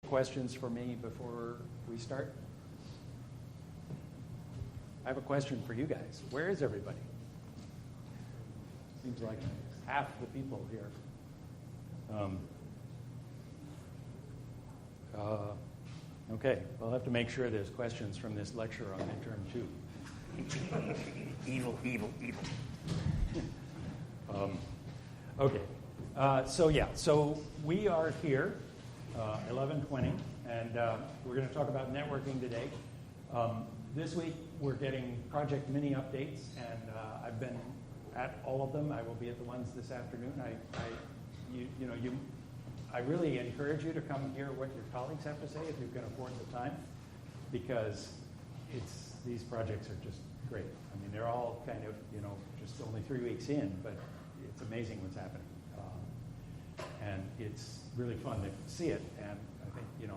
Questions for me before we start? I have a question for you guys. Where is everybody? Seems like half the people here. Okay, I'll have to make sure there's questions from this lecture on midterm too. Evil. Okay, so we are here, 11:20, and we're going to talk about networking today. This week we're getting project mini updates, and I've been at all of them. I will be at the ones this afternoon. I really encourage you to come hear what your colleagues have to say if you can afford the time, because these projects are just great. I mean, they're all kind of just only 3 weeks in, but it's amazing what's happening, and it's really fun to see it. And I think if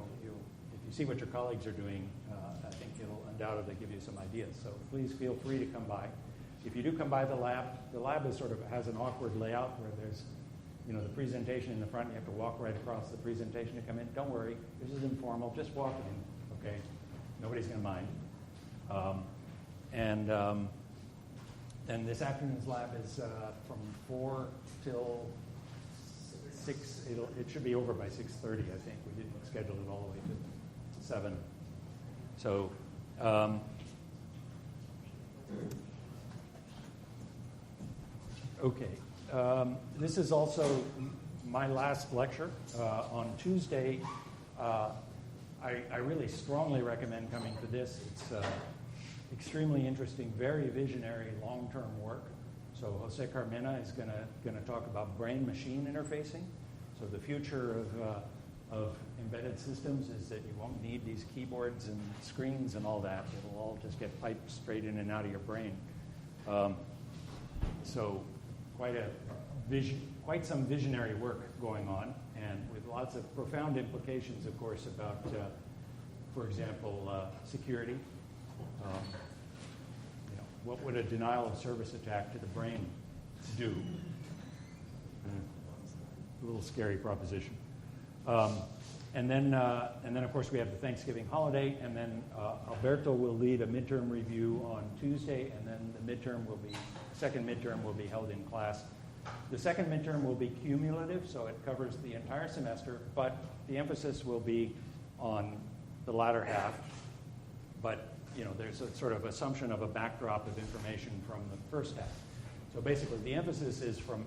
you see what your colleagues are doing, I think it'll undoubtedly give you some ideas. So please feel free to come by. If you do come by the lab is has an awkward layout where there's the presentation in the front. You have to walk right across the presentation to come in. Don't worry, this is informal. Just walk in, okay? Nobody's going to mind. And this afternoon's lab is from 4 till 6. It should be over by 6:30, I think. We didn't schedule it all the way to 7. So, okay. This is also my last lecture. On Tuesday, I really strongly recommend coming to this. It's extremely interesting, very visionary, long-term work. So Jose Carmena is going to talk about brain-machine interfacing. So the future of embedded systems is that you won't need these keyboards and screens and all that. It'll all just get piped straight in and out of your brain. So quite some visionary work going on, and with lots of profound implications, of course, about, for example, security. What would a denial of service attack to the brain do? A little scary proposition. And then, of course, we have the Thanksgiving holiday, and then Alberto will lead a midterm review on Tuesday, and then the second midterm will be held in class. The second midterm will be cumulative, so it covers the entire semester, but the emphasis will be on the latter half. But there's a sort of assumption of a backdrop of information from the first half. So basically, the emphasis is from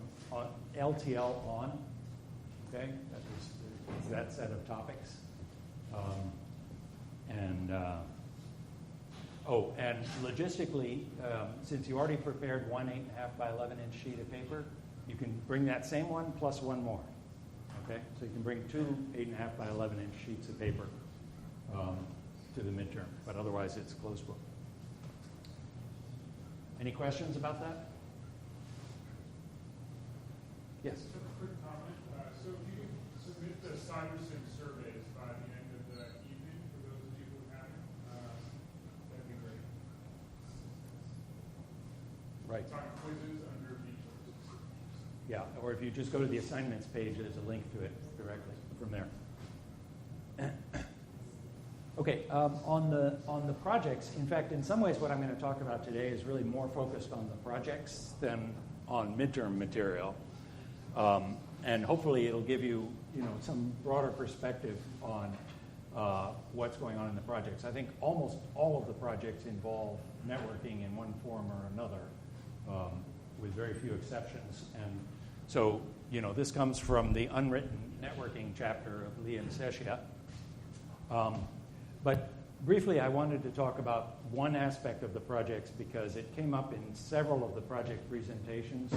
LTL on. Okay, that set of topics. And logistically, since you already prepared one 8.5 by 11-inch sheet of paper, you can bring that same one plus one more. Okay, so you can bring 2 8.5 by 11-inch sheets of paper to the midterm, but otherwise it's closed book. Any questions about that? Yes. Just a quick comment. So if you submit the CyberSync surveys by the end of the evening, for those of you who haven't, that'd be great. Right. It's on quizzes under resources. Yeah, or if you just go to the assignments page, there's a link to it directly from there. Okay, on the projects, in fact, in some ways what I'm going to talk about today is really more focused on the projects than on midterm material. And hopefully it'll give you, some broader perspective on what's going on in the projects. I think almost all of the projects involve networking in one form or another, with very few exceptions. And so, this comes from the unwritten networking chapter of Lee and Seshia. But briefly, I wanted to talk about one aspect of the projects because it came up in several of the project presentations.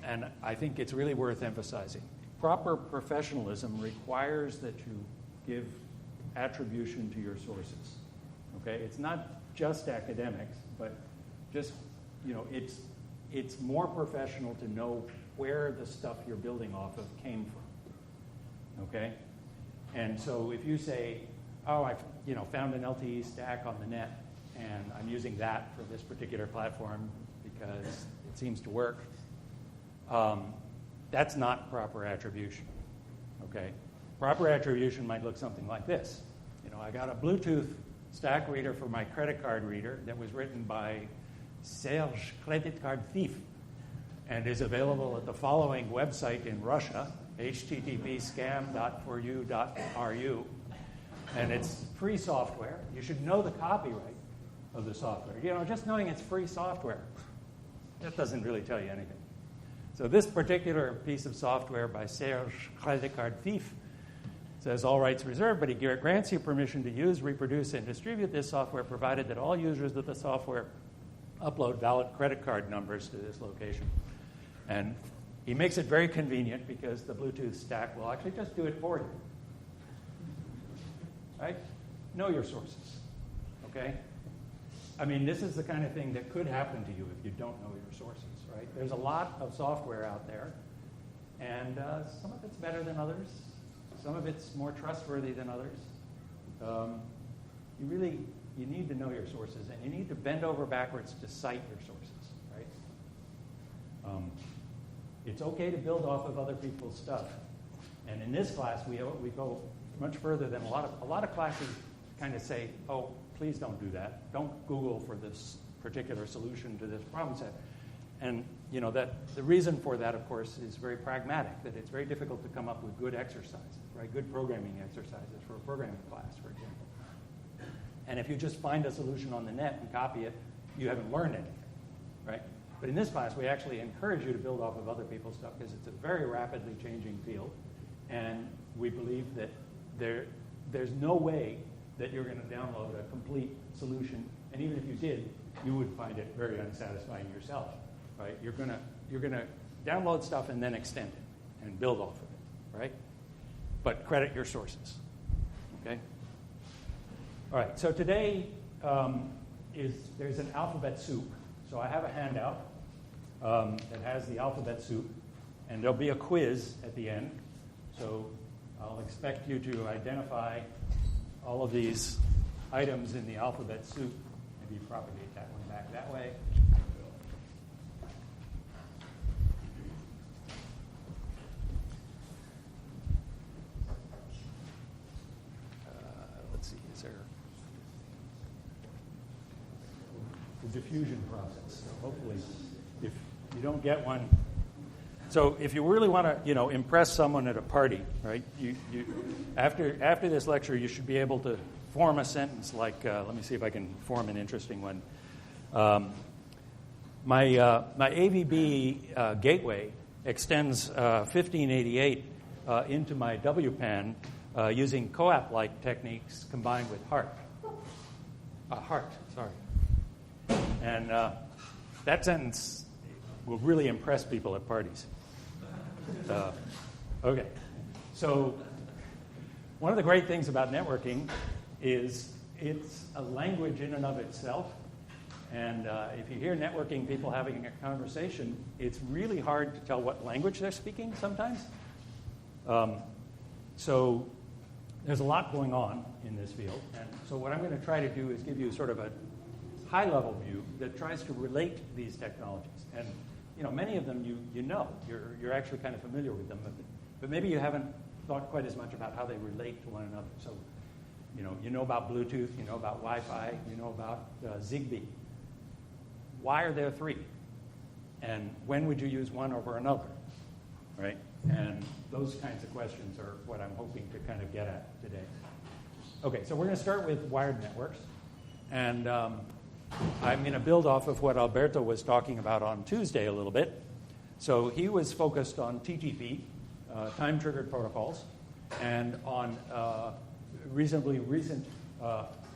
And I think it's really worth emphasizing. Proper professionalism requires that you give attribution to your sources. Okay, it's not just academics, but just it's more professional to know where the stuff you're building off of came from. Okay, and so if you say, "Oh, I've found an LTE stack on the net, and I'm using that for this particular platform because it seems to work," that's not proper attribution. Okay, proper attribution might look something like this. I got a Bluetooth stack reader for my credit card reader that was written by Serge Credit Card Thief and is available at the following website in Russia, http://scam.foryou.ru. And it's free software. You should know the copyright of the software. Just knowing it's free software, that doesn't really tell you anything. So this particular piece of software by Serge Credit Card Thief says all rights reserved, but he grants you permission to use, reproduce, and distribute this software provided that all users of the software upload valid credit card numbers to this location. And he makes it very convenient because the Bluetooth stack will actually just do it for you. Right? Know your sources. Okay? I mean, this is the kind of thing that could happen to you if you don't know your sources, right? There's a lot of software out there, and some of it's better than others. Some of it's more trustworthy than others. You need to know your sources, and you need to bend over backwards to cite your sources, right? It's okay to build off of other people's stuff. And in this class, we go much further than a lot of classes kind of say, oh, please don't do that. Don't Google for this particular solution to this problem set. And that the reason for that, of course, is very pragmatic, that it's very difficult to come up with good exercises, right? Good programming exercises for a programming class, for example. And if you just find a solution on the net and copy it, you haven't learned anything, right? But in this class, we actually encourage you to build off of other people's stuff because it's a very rapidly changing field. And we believe that there's no way that you're going to download a complete solution. And even if you did, you would find it very unsatisfying yourself, right? You're going to download stuff and then extend it and build off of it, right? But credit your sources, okay? All right, so today there's an alphabet soup. So I have a handout that has the alphabet soup, and there'll be a quiz at the end. So I'll expect you to identify all of these items in the alphabet soup. Maybe propagate that one back that way. Let's see, is there the diffusion process? So hopefully, if you don't get one. So if you really want to, impress someone at a party, right? You after this lecture, you should be able to form a sentence like, let me see if I can form an interesting one. My AVB gateway extends 1588 into my WPAN using COAP-like techniques combined with HART. And that sentence will really impress people at parties. Okay, so one of the great things about networking is it's a language in and of itself. And if you hear networking people having a conversation, it's really hard to tell what language they're speaking sometimes. So there's a lot going on in this field. And so what I'm going to try to do is give you sort of a high-level view that tries to relate these technologies. And many of them you're actually kind of familiar with them, but maybe you haven't thought quite as much about how they relate to one another. So, you know about Bluetooth, you know about Wi-Fi, you know about Zigbee. Why are there three? And when would you use one over another, right? And those kinds of questions are what I'm hoping to kind of get at today. Okay, so we're going to start with wired networks. And I'm going to build off of what Alberto was talking about on Tuesday a little bit. So he was focused on TTP, time-triggered protocols, and on reasonably recent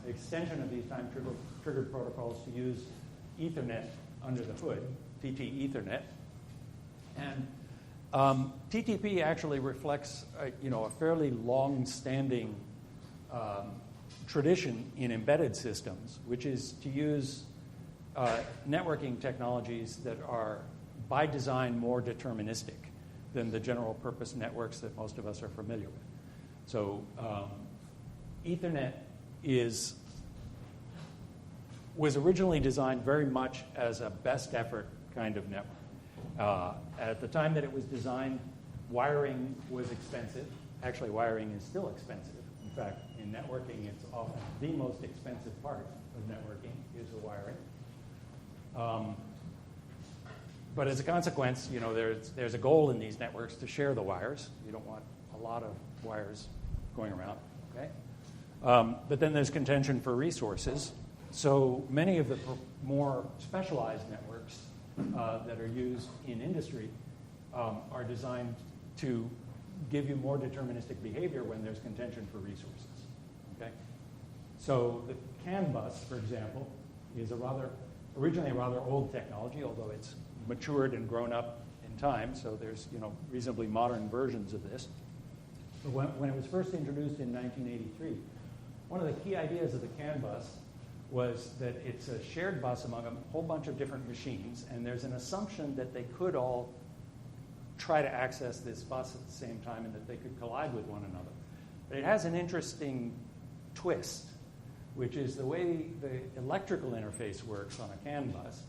extension of these time-triggered protocols to use Ethernet under the hood, TT Ethernet. And TTP actually reflects a fairly long-standing tradition in embedded systems, which is to use networking technologies that are, by design, more deterministic than the general-purpose networks that most of us are familiar with. So Ethernet was originally designed very much as a best-effort kind of network. At the time that it was designed, wiring was expensive, actually wiring is still expensive. In fact, in networking, it's often the most expensive part of networking is the wiring. But as a consequence, there's a goal in these networks to share the wires. You don't want a lot of wires going around. Okay? But then there's contention for resources. So many of the more specialized networks that are used in industry are designed to give you more deterministic behavior when there's contention for resources. Okay? So the CAN bus, for example, is originally a rather old technology, although it's matured and grown up in time. So there's reasonably modern versions of this. But when it was first introduced in 1983, one of the key ideas of the CAN bus was that it's a shared bus among a whole bunch of different machines, and there's an assumption that they could all try to access this bus at the same time and that they could collide with one another. But it has an interesting twist, which is the way the electrical interface works on a CAN bus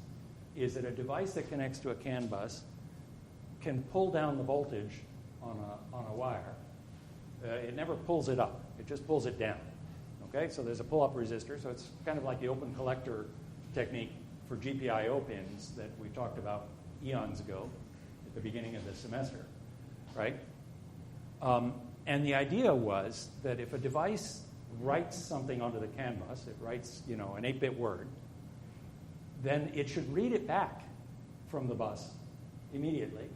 is that a device that connects to a CAN bus can pull down the voltage on a wire. It never pulls it up. It just pulls it down. Okay, so there's a pull-up resistor, so it's kind of like the open collector technique for GPIO pins that we talked about eons ago at the beginning of the semester, right? And the idea was that if a device writes something onto the CAN bus, it writes, an 8-bit word, then it should read it back from the bus immediately.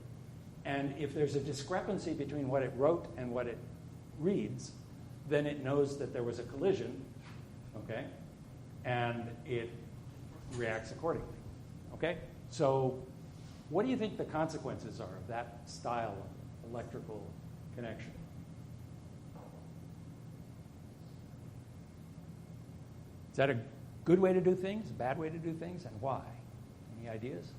And if there's a discrepancy between what it wrote and what it reads, then it knows that there was a collision, okay, and it reacts accordingly, okay? So what do you think the consequences are of that style of electrical connection? Is that a good way to do things, a bad way to do things, and why? Any ideas?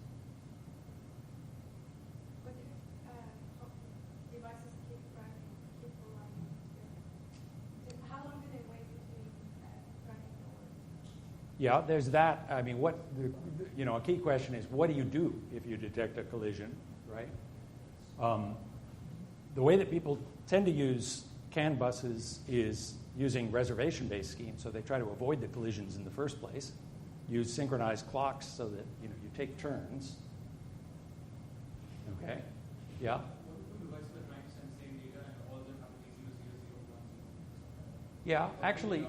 Yeah, there's that. I mean, a key question is, what do you do if you detect a collision, right? The way that people tend to use CAN buses is using reservation-based schemes, so they try to avoid the collisions in the first place. Use synchronized clocks so that you take turns. Okay, yeah. Yeah, actually.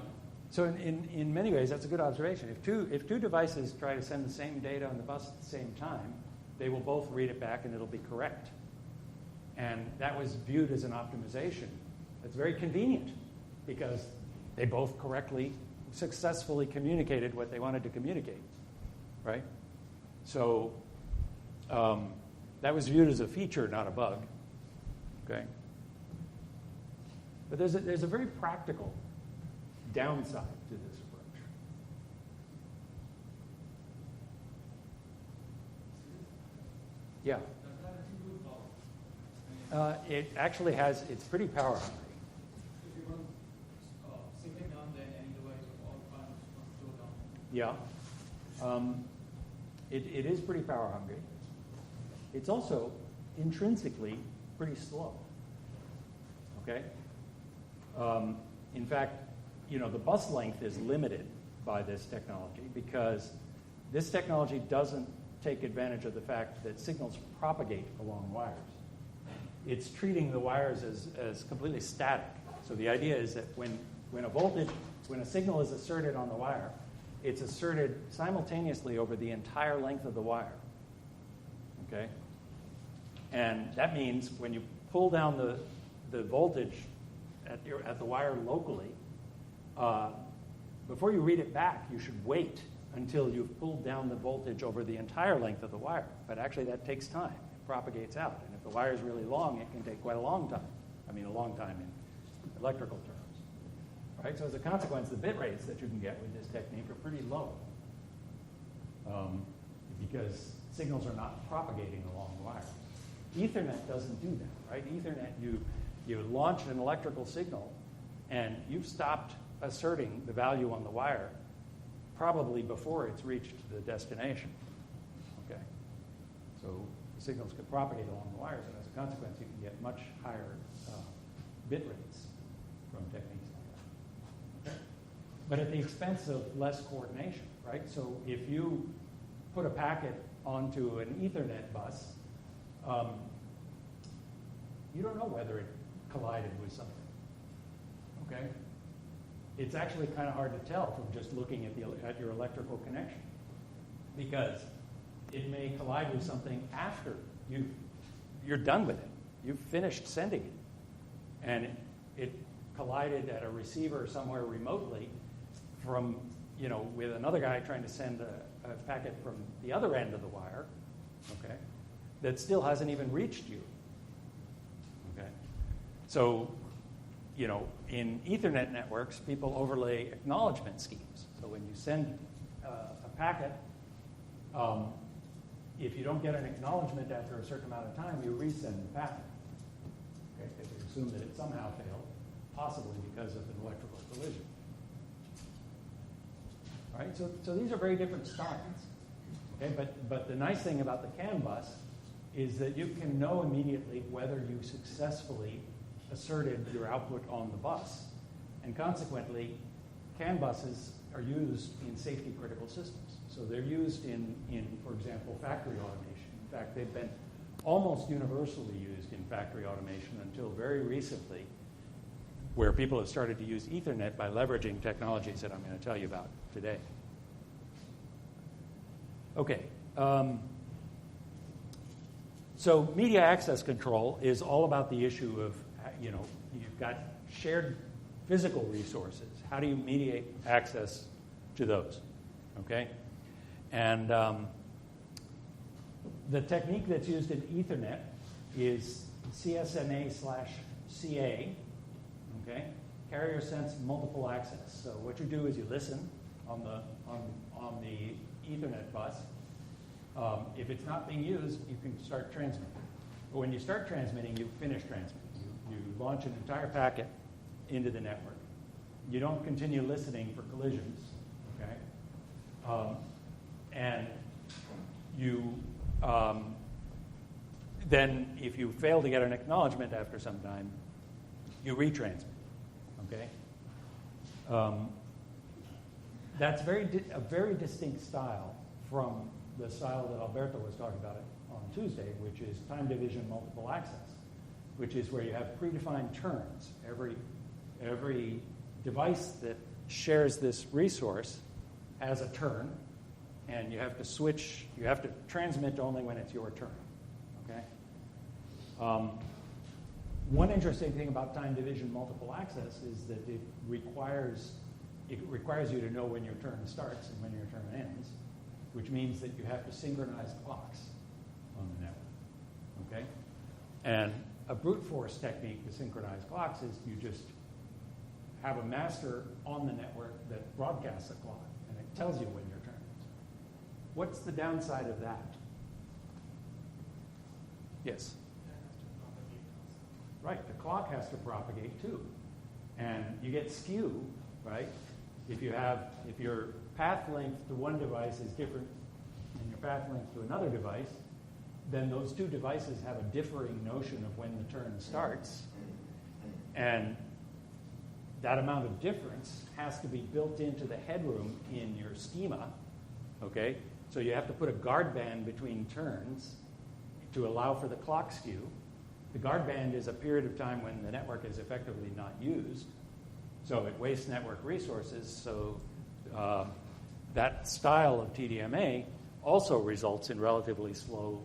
So in many ways, that's a good observation. If two devices try to send the same data on the bus at the same time, they will both read it back and it'll be correct. And that was viewed as an optimization. It's very convenient because they both successfully communicated what they wanted to communicate, right? So that was viewed as a feature, not a bug, okay? But there's a very practical downside to this approach. Yeah. It actually it's pretty power hungry. If you run Semicon, then any device with all kinds must go down. Yeah. It is pretty power hungry. It's also intrinsically pretty slow. Okay? In fact, the bus length is limited by this technology because this technology doesn't take advantage of the fact that signals propagate along wires. It's treating the wires as completely static. So the idea is that when a signal is asserted on the wire, it's asserted simultaneously over the entire length of the wire. Okay? And that means when you pull down the voltage at the wire locally, before you read it back, you should wait until you've pulled down the voltage over the entire length of the wire. But actually, that takes time. It propagates out. And if the wire is really long, it can take quite a long time. I mean, a long time in electrical terms. Right? So as a consequence, the bit rates that you can get with this technique are pretty low because signals are not propagating along the wire. Ethernet doesn't do that, right? Ethernet, you launch an electrical signal, and you've stopped asserting the value on the wire probably before it's reached the destination. Okay, so the signals can propagate along the wires, and as a consequence, you can get much higher bit rates from techniques like that. Okay? But at the expense of less coordination, right? So if you put a packet onto an Ethernet bus, you don't know whether it collided with something. Okay? It's actually kind of hard to tell from just looking at your electrical connection, because it may collide with something after you're done with it. You've finished sending it, and it collided at a receiver somewhere remotely from, with another guy trying to send a packet from the other end of the wire, okay, that still hasn't even reached you. Okay, so in Ethernet networks, people overlay acknowledgement schemes. So when you send a packet, if you don't get an acknowledgement after a certain amount of time, you resend the packet. Okay, because you assume that it somehow failed, possibly because of an electrical collision. All right, so these are very different styles. Okay, but the nice thing about the CAN bus is that you can know immediately whether you successfully asserted your output on the bus. And consequently, CAN buses are used in safety critical systems. So they're used in, for example, factory automation. In fact, they've been almost universally used in factory automation until very recently, where people have started to use Ethernet by leveraging technologies that I'm going to tell you about today. Okay. So media access control is all about the issue of, you've got shared physical resources. How do you mediate access to those? Okay? And the technique that's used in Ethernet is CSMA/CA, okay? Carrier sense multiple access. So what you do is you listen on the Ethernet bus. If it's not being used, you can start transmitting. But when you start transmitting, you finish transmitting. You launch an entire packet into the network. You don't continue listening for collisions, okay? And you then, if you fail to get an acknowledgement after some time, you retransmit, okay? That's a very distinct style from the style that Alberto was talking about on Tuesday, which is time division multiple access, which is where you have predefined turns. Every device that shares this resource has a turn, and you have to switch. You have to transmit only when it's your turn. Okay. One interesting thing about time division multiple access is that it requires you to know when your turn starts and when your turn ends, which means that you have to synchronize clocks on the network. Okay, and a brute force technique to synchronize clocks is you just have a master on the network that broadcasts a clock, and it tells you when your turn is. What's the downside of that? Yes? Right, the clock has to propagate too. And you get skew, right? If your path length to one device is different than your path length to another device, then those two devices have a differing notion of when the turn starts. And that amount of difference has to be built into the headroom in your schema, okay? So you have to put a guard band between turns to allow for the clock skew. The guard band is a period of time when the network is effectively not used, so it wastes network resources. So that style of TDMA also results in relatively slow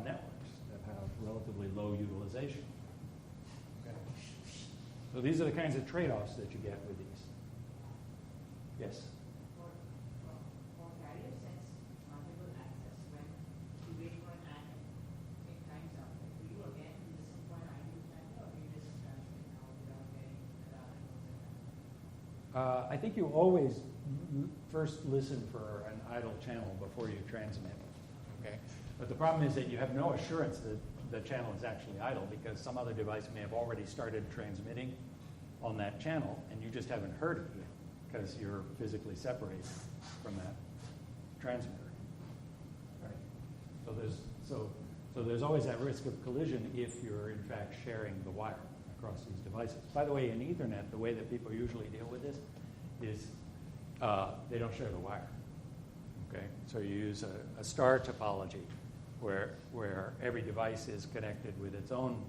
networks that have relatively low utilization. Okay. So these are the kinds of trade-offs that you get with these. Yes? For carrier sense multiple access, when you wait for an ad, it times out. Do you again listen for an ideal time, or do you just transmit now without getting the data? I think you always first listen for an idle channel before you transmit. Okay, but the problem is that you have no assurance that the channel is actually idle because some other device may have already started transmitting on that channel, and you just haven't heard it yet because you're physically separated from that transmitter. Right. So there's always that risk of collision if you're in fact sharing the wire. across these devices. By the way, in Ethernet, the way that people usually deal with this is they don't share the wire. Okay, so you use a star topology where every device is connected with its own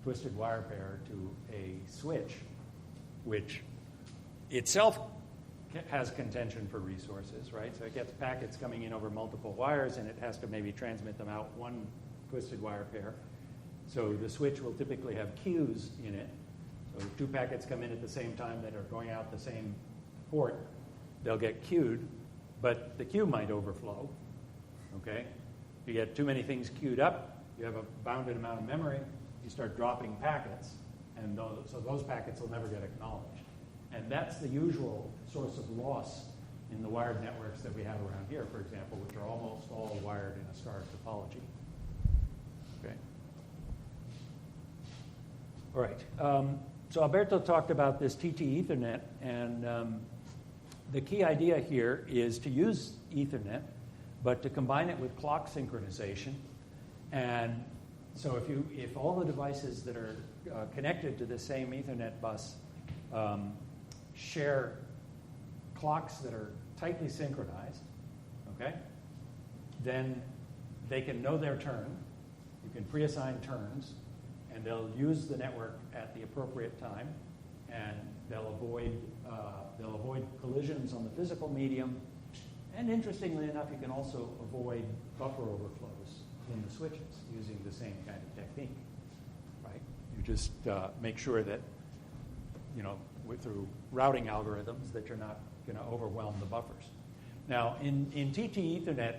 twisted wire pair to a switch, which itself has contention for resources, right? So it gets packets coming in over multiple wires, and it has to maybe transmit them out one twisted wire pair. So the switch will typically have queues in it. So if two packets come in at the same time that are going out the same port, they'll get queued, but the queue might overflow, okay? If you get too many things queued up, you have a bounded amount of memory, you start dropping packets, and so those packets will never get acknowledged. And that's the usual source of loss in the wired networks that we have around here, for example, which are almost all wired in a star topology. Okay. All right. So Alberto talked about this TT Ethernet, and the key idea here is to use Ethernet, but to combine it with clock synchronization. And so if all the devices that are connected to the same Ethernet bus share clocks that are tightly synchronized, okay, then they can know their turn. You can preassign turns, and they'll use the network at the appropriate time, and they'll avoid collisions on the physical medium. And interestingly enough, you can also avoid buffer overflows in the switches using the same kind of technique, right? You just make sure that, through routing algorithms, that you're not going to overwhelm the buffers. Now, in TT Ethernet,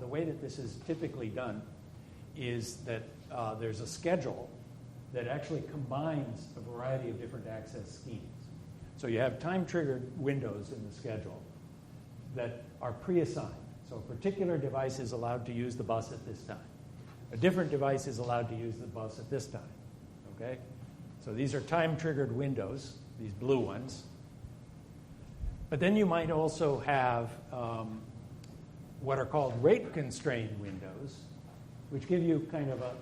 the way that this is typically done is that there's a schedule that actually combines a variety of different access schemes. So you have time-triggered windows in the schedule that are pre-assigned. So a particular device is allowed to use the bus at this time. A different device is allowed to use the bus at this time. Okay? So these are time-triggered windows, these blue ones. But then you might also have what are called rate-constrained windows, which give you kind of a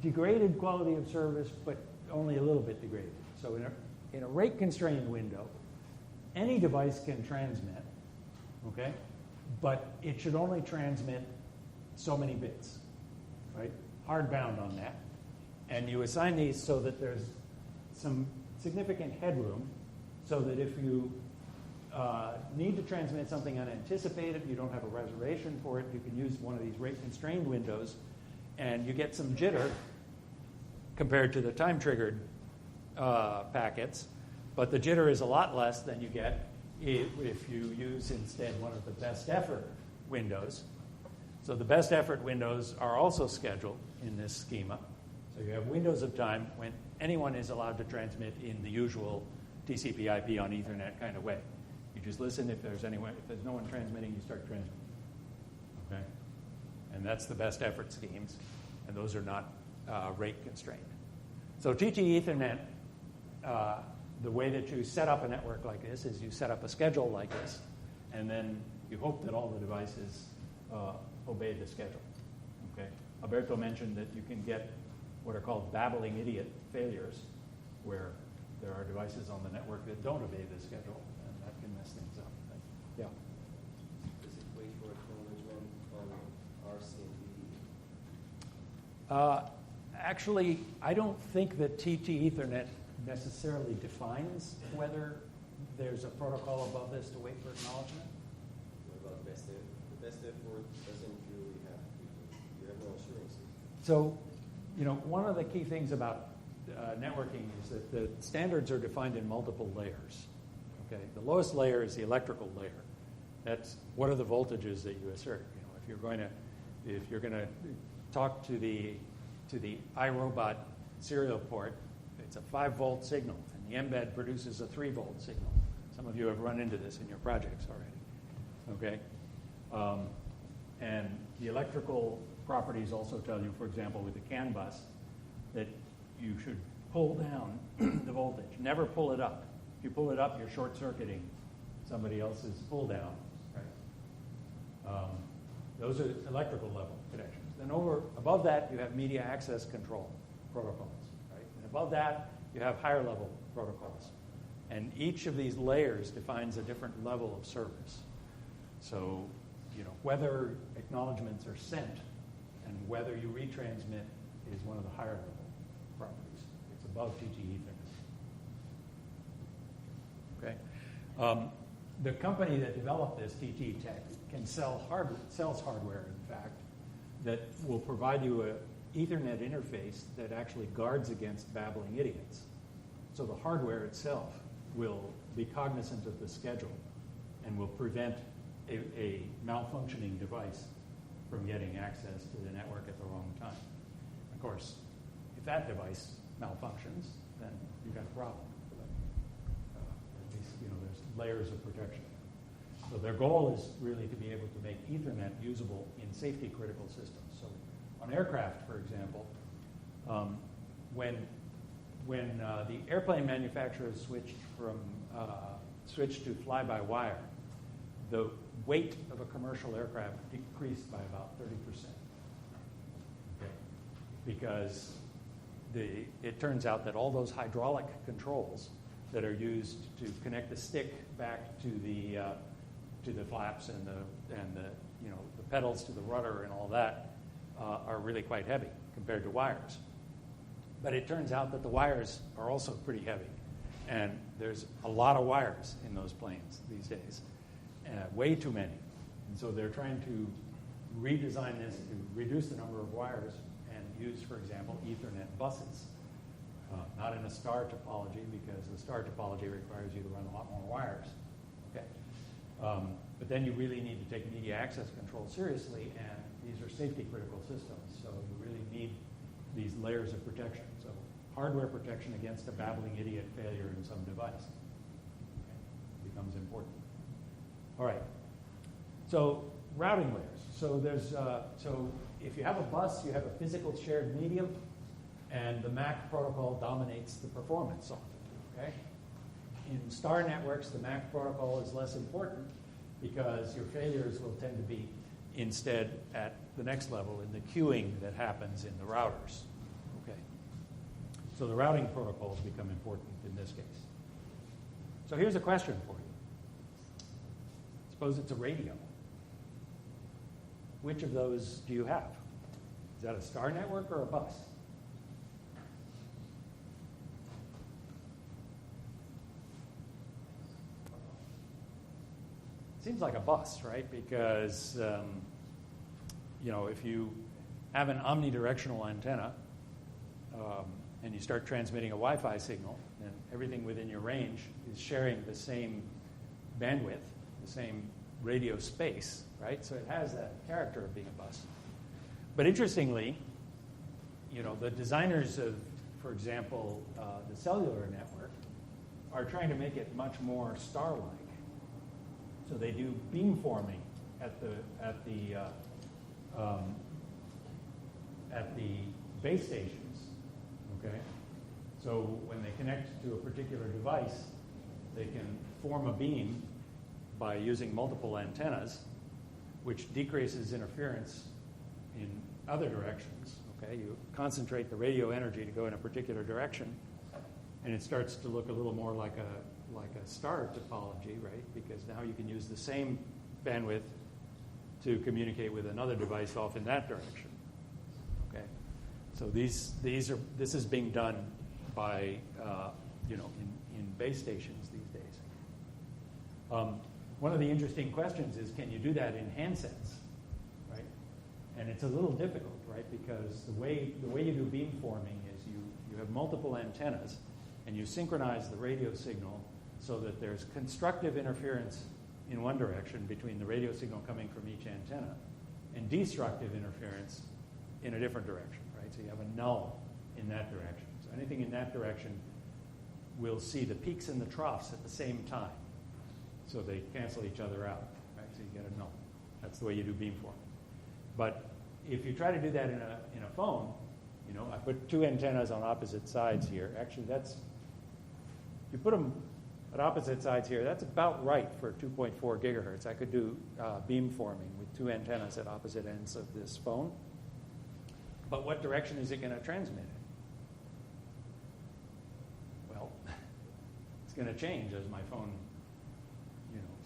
degraded quality of service, but only a little bit degraded. So in a rate-constrained window, any device can transmit, okay? But it should only transmit so many bits, right? Hard bound on that. And you assign these so that there's some significant headroom so that if you need to transmit something unanticipated, you don't have a reservation for it, you can use one of these rate-constrained windows, and you get some jitter compared to the time-triggered packets, but the jitter is a lot less than you get if you use instead one of the best effort windows. So the best effort windows are also scheduled in this schema. So you have windows of time when anyone is allowed to transmit in the usual TCP/IP on Ethernet kind of way. You just listen. If there's no one transmitting, you start transmitting. Okay, and that's the best effort schemes, and those are not rate constrained. So TT Ethernet, the way that you set up a network like this is you set up a schedule like this, and then you hope that all the devices obey the schedule. Okay, Alberto mentioned that you can get what are called babbling idiot failures, where there are devices on the network that don't obey the schedule, and that can mess things up. But, yeah. Does it wait for acknowledgement on RC and BD? Actually, I don't think that TT Ethernet necessarily defines whether there's a protocol above this to wait for acknowledgement. What about best effort? The best effort doesn't really have you have no assurances. So, one of the key things about networking is that the standards are defined in multiple layers. Okay, the lowest layer is the electrical layer. That's what are the voltages that you assert. If you're going to talk to the iRobot serial port, it's a 5-volt signal, and the embed produces a 3-volt signal. Some of you have run into this in your projects already. Okay, and the electrical properties also tell you, for example, with the CAN bus, that you should pull down the voltage. Never pull it up. If you pull it up, you're short-circuiting somebody else's pull down. Right? Those are electrical level connections. Then above that, you have media access control protocols. Right? above that, you have higher level protocols. And each of these layers defines a different level of service. So, whether acknowledgments are sent and whether you retransmit is one of the higher level properties. It's above TT Ethernet. Okay. The company that developed this, TT Tech, sells hardware, in fact, that will provide you an Ethernet interface that actually guards against babbling idiots. So the hardware itself will be cognizant of the schedule and will prevent a malfunctioning device from getting access to the network at the wrong time. Of course, if that device malfunctions, then you've got a problem. At least, there's layers of protection. So their goal is really to be able to make Ethernet usable in safety-critical systems. So on aircraft, for example, when the airplane manufacturers switched to fly-by-wire, the weight of a commercial aircraft decreased by about 30%. Okay. Because it turns out that all those hydraulic controls that are used to connect the stick back to the flaps and the pedals to the rudder and all that are really quite heavy compared to wires. But it turns out that the wires are also pretty heavy, and there's a lot of wires in those planes these days, way too many. And so they're trying to redesign this to reduce the number of wires and use, for example, Ethernet buses. Not in a star topology, because the star topology requires you to run a lot more wires. Okay. But then you really need to take media access control seriously, and these are safety-critical systems, so you really need these layers of protection. So hardware protection against a babbling idiot failure in some device becomes important. All right. So routing layers. So there's so if you have a bus, you have a physical shared medium, and the MAC protocol dominates the performance of it. Okay. In star networks, the MAC protocol is less important because your failures will tend to be instead at the next level in the queuing that happens in the routers. Okay. So the routing protocols become important in this case. So here's a question for you. Suppose it's a radio. Which of those do you have? Is that a star network or a bus? Seems like a bus, right? Because, if you have an omnidirectional antenna and you start transmitting a Wi-Fi signal, then everything within your range is sharing the same bandwidth, the same radio space, right? So it has that character of being a bus. But interestingly, the designers of, for example, the cellular network are trying to make it much more star-like. So they do beamforming at the base stations. Okay, so when they connect to a particular device, they can form a beam by using multiple antennas, which decreases interference in other directions. Okay, you concentrate the radio energy to go in a particular direction, and it starts to look a little more like a star topology, right? Because now you can use the same bandwidth to communicate with another device off in that direction. Okay, so this is being done by in base stations these days. One of the interesting questions is, can you do that in handsets, right? And it's a little difficult, right? Because the way you do beamforming is you have multiple antennas, and you synchronize the radio signal so that there's constructive interference in one direction between the radio signal coming from each antenna and destructive interference in a different direction, right? So you have a null in that direction. So anything in that direction will see the peaks and the troughs at the same time. So they cancel each other out, right? So you get a null. That's the way you do beamforming. But if you try to do that in a phone, I put two antennas on opposite sides here. Actually, you put them at opposite sides here, that's about right for 2.4 gigahertz. I could do beamforming with two antennas at opposite ends of this phone. But what direction is it going to transmit going to change as my phone,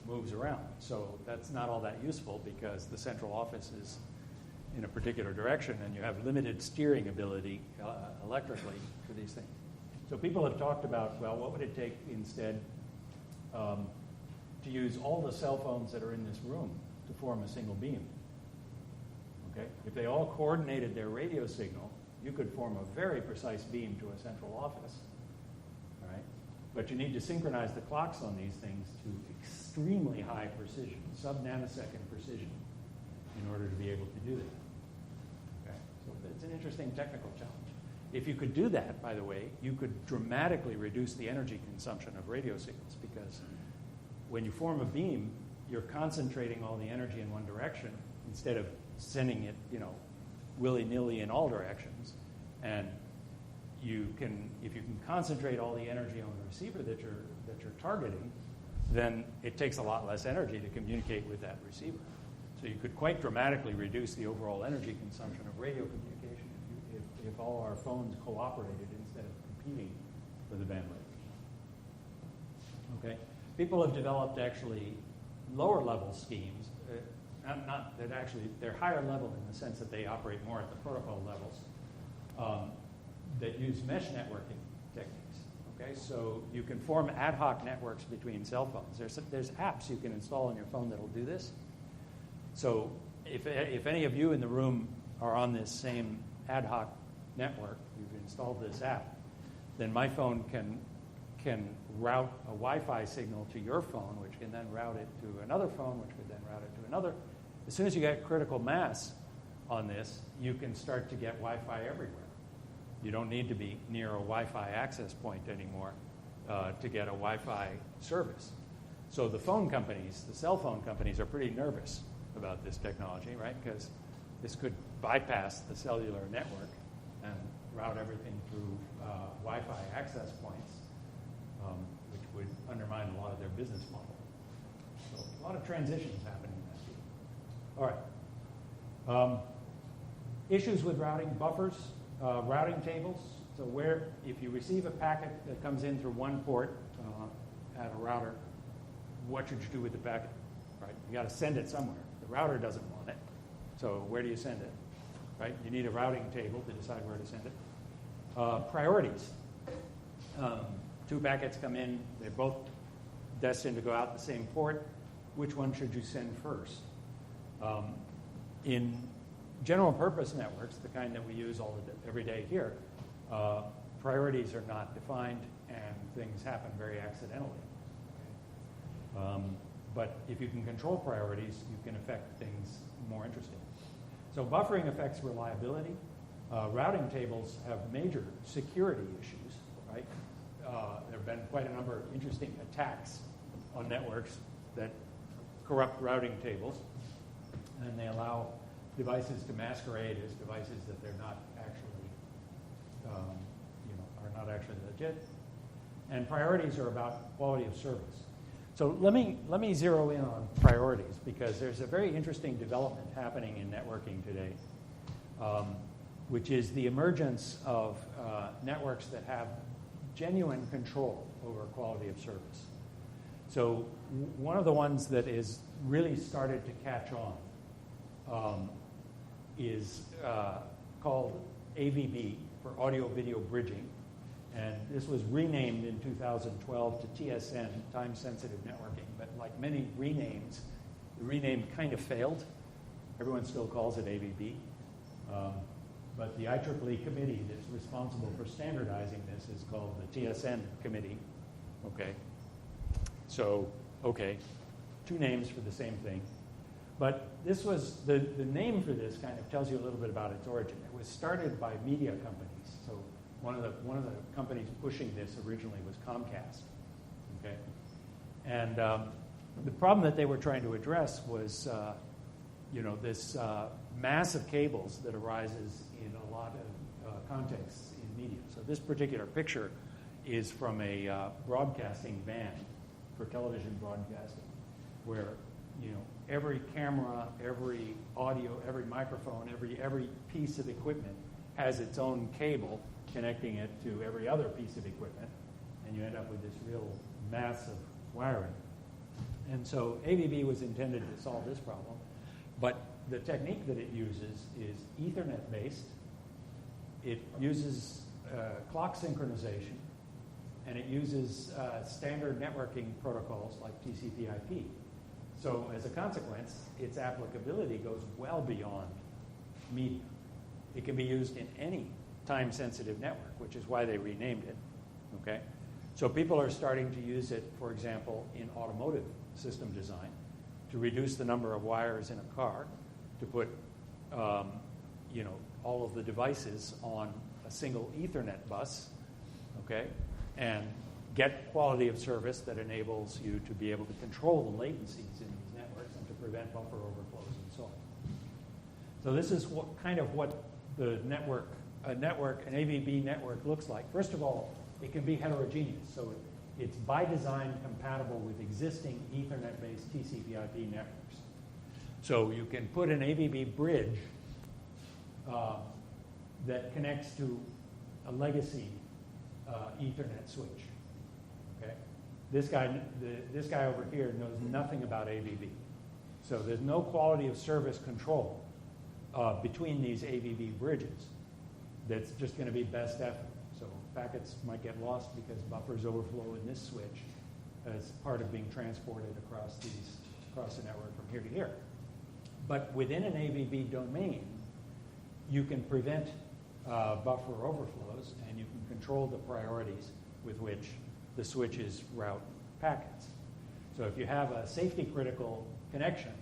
moves around. So that's not all that useful because the central office is in a particular direction, and you have limited steering ability electrically for these things. So people have talked about, well, what would it take instead to use all the cell phones that are in this room to form a single beam? Okay? If they all coordinated their radio signal, you could form a very precise beam to a central office. All right? But you need to synchronize the clocks on these things to extremely high precision, sub-nanosecond precision, in order to be able to do that. Okay? So it's an interesting technical challenge. If you could do that, by the way, you could dramatically reduce the energy consumption of radio signals, because when you form a beam, you're concentrating all the energy in one direction instead of sending it, willy-nilly in all directions. And you can, if you can concentrate all the energy on the receiver that you're targeting, then it takes a lot less energy to communicate with that receiver. So you could quite dramatically reduce the overall energy consumption of radio communication if all our phones cooperated instead of competing for the bandwidth. Okay? People have developed actually lower level schemes, not that actually they're higher level in the sense that they operate more at the protocol levels, that use mesh networking techniques. Okay, so you can form ad hoc networks between cell phones. There's apps you can install on your phone that'll do this. So if any of you in the room are on this same ad hoc network, you've installed this app, then my phone can route a Wi-Fi signal to your phone, which can then route it to another phone, which could then route it to another. As soon as you get critical mass on this, you can start to get Wi-Fi everywhere. You don't need to be near a Wi-Fi access point anymore to get a Wi-Fi service. So the phone companies, the cell phone companies, are pretty nervous about this technology, right? Because this could bypass the cellular network and route everything through Wi-Fi access points, which would undermine a lot of their business model. So a lot of transitions happening in that field. All right. Issues with routing: buffers, routing tables. So where, if you receive a packet that comes in through one port at a router, what should you do with the packet? Right? You got to send it somewhere. The router doesn't want it. So where do you send it? Right? You need a routing table to decide where to send it. Priorities. Two packets come in. They're both destined to go out the same port. Which one should you send first? In general purpose networks, the kind that we use every day here, priorities are not defined and things happen very accidentally. But if you can control priorities, you can affect things more interesting. So buffering affects reliability. Routing tables have major security issues, right? There have been quite a number of interesting attacks on networks that corrupt routing tables, and they allow devices to masquerade as devices that they're not actually, are not actually legit. And priorities are about quality of service. So let me zero in on priorities, because there's a very interesting development happening in networking today, which is the emergence of networks that have genuine control over quality of service. So one of the ones that is really started to catch on is called AVB, for Audio Video Bridging. And this was renamed in 2012 to TSN, Time Sensitive Networking. But like many renames, the rename kind of failed. Everyone still calls it AVB. But the IEEE committee that's responsible for standardizing this is called the TSN committee. Okay. So, okay, two names for the same thing. But this was, the name for this kind of tells you a little bit about its origin. It was started by media companies. So one of the companies pushing this originally was Comcast. Okay, and the problem that they were trying to address was, this mass of cables that arises in a lot of contexts in media. So this particular picture is from a broadcasting van for television broadcasting, where every camera, every audio, every microphone, every piece of equipment has its own cable connecting it to every other piece of equipment, and you end up with this real mass of wiring. And so AVB was intended to solve this problem, but the technique that it uses is Ethernet-based. It uses clock synchronization, and it uses standard networking protocols like TCP/IP. So as a consequence, its applicability goes well beyond media. It can be used in any time-sensitive network, which is why they renamed it. Okay? So people are starting to use it, for example, in automotive system design to reduce the number of wires in a car, to put all of the devices on a single Ethernet bus, okay, and get quality of service that enables you to be able to control the latencies in these networks and to prevent buffer overflows and so on. So this is what the network, an AVB network looks like. First of all, it can be heterogeneous, so it's by design compatible with existing Ethernet-based TCP/IP networks. So you can put an AVB bridge that connects to a legacy Ethernet switch. Okay, this guy over here knows nothing about AVB, so there's no quality of service control between these AVB bridges. That's just going to be best effort. So packets might get lost because buffers overflow in this switch as part of being transported across the network from here to here. But within an AVB domain, you can prevent buffer overflows, and you can control the priorities with which the switches route packets. So if you have a safety-critical connection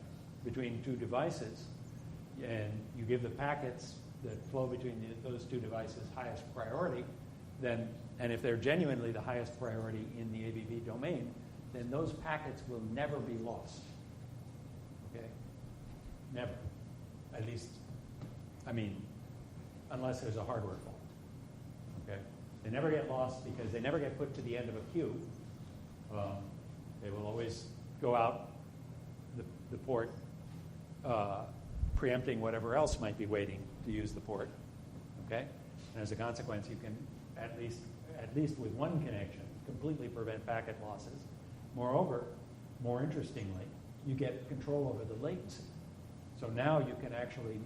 between two devices, and you give the packets that flow between those two devices highest priority, then, and if they're genuinely the highest priority in the AVB domain, then those packets will never be lost. Okay? Never. At least, unless there's a hardware fault. Okay? They never get lost because they never get put to the end of a queue. They will always go out the port, preempting whatever else might be waiting to use the port. Okay? And as a consequence, you can at least with one connection completely prevent packet losses. Moreover, more interestingly, you get control over the latency. So now you can actually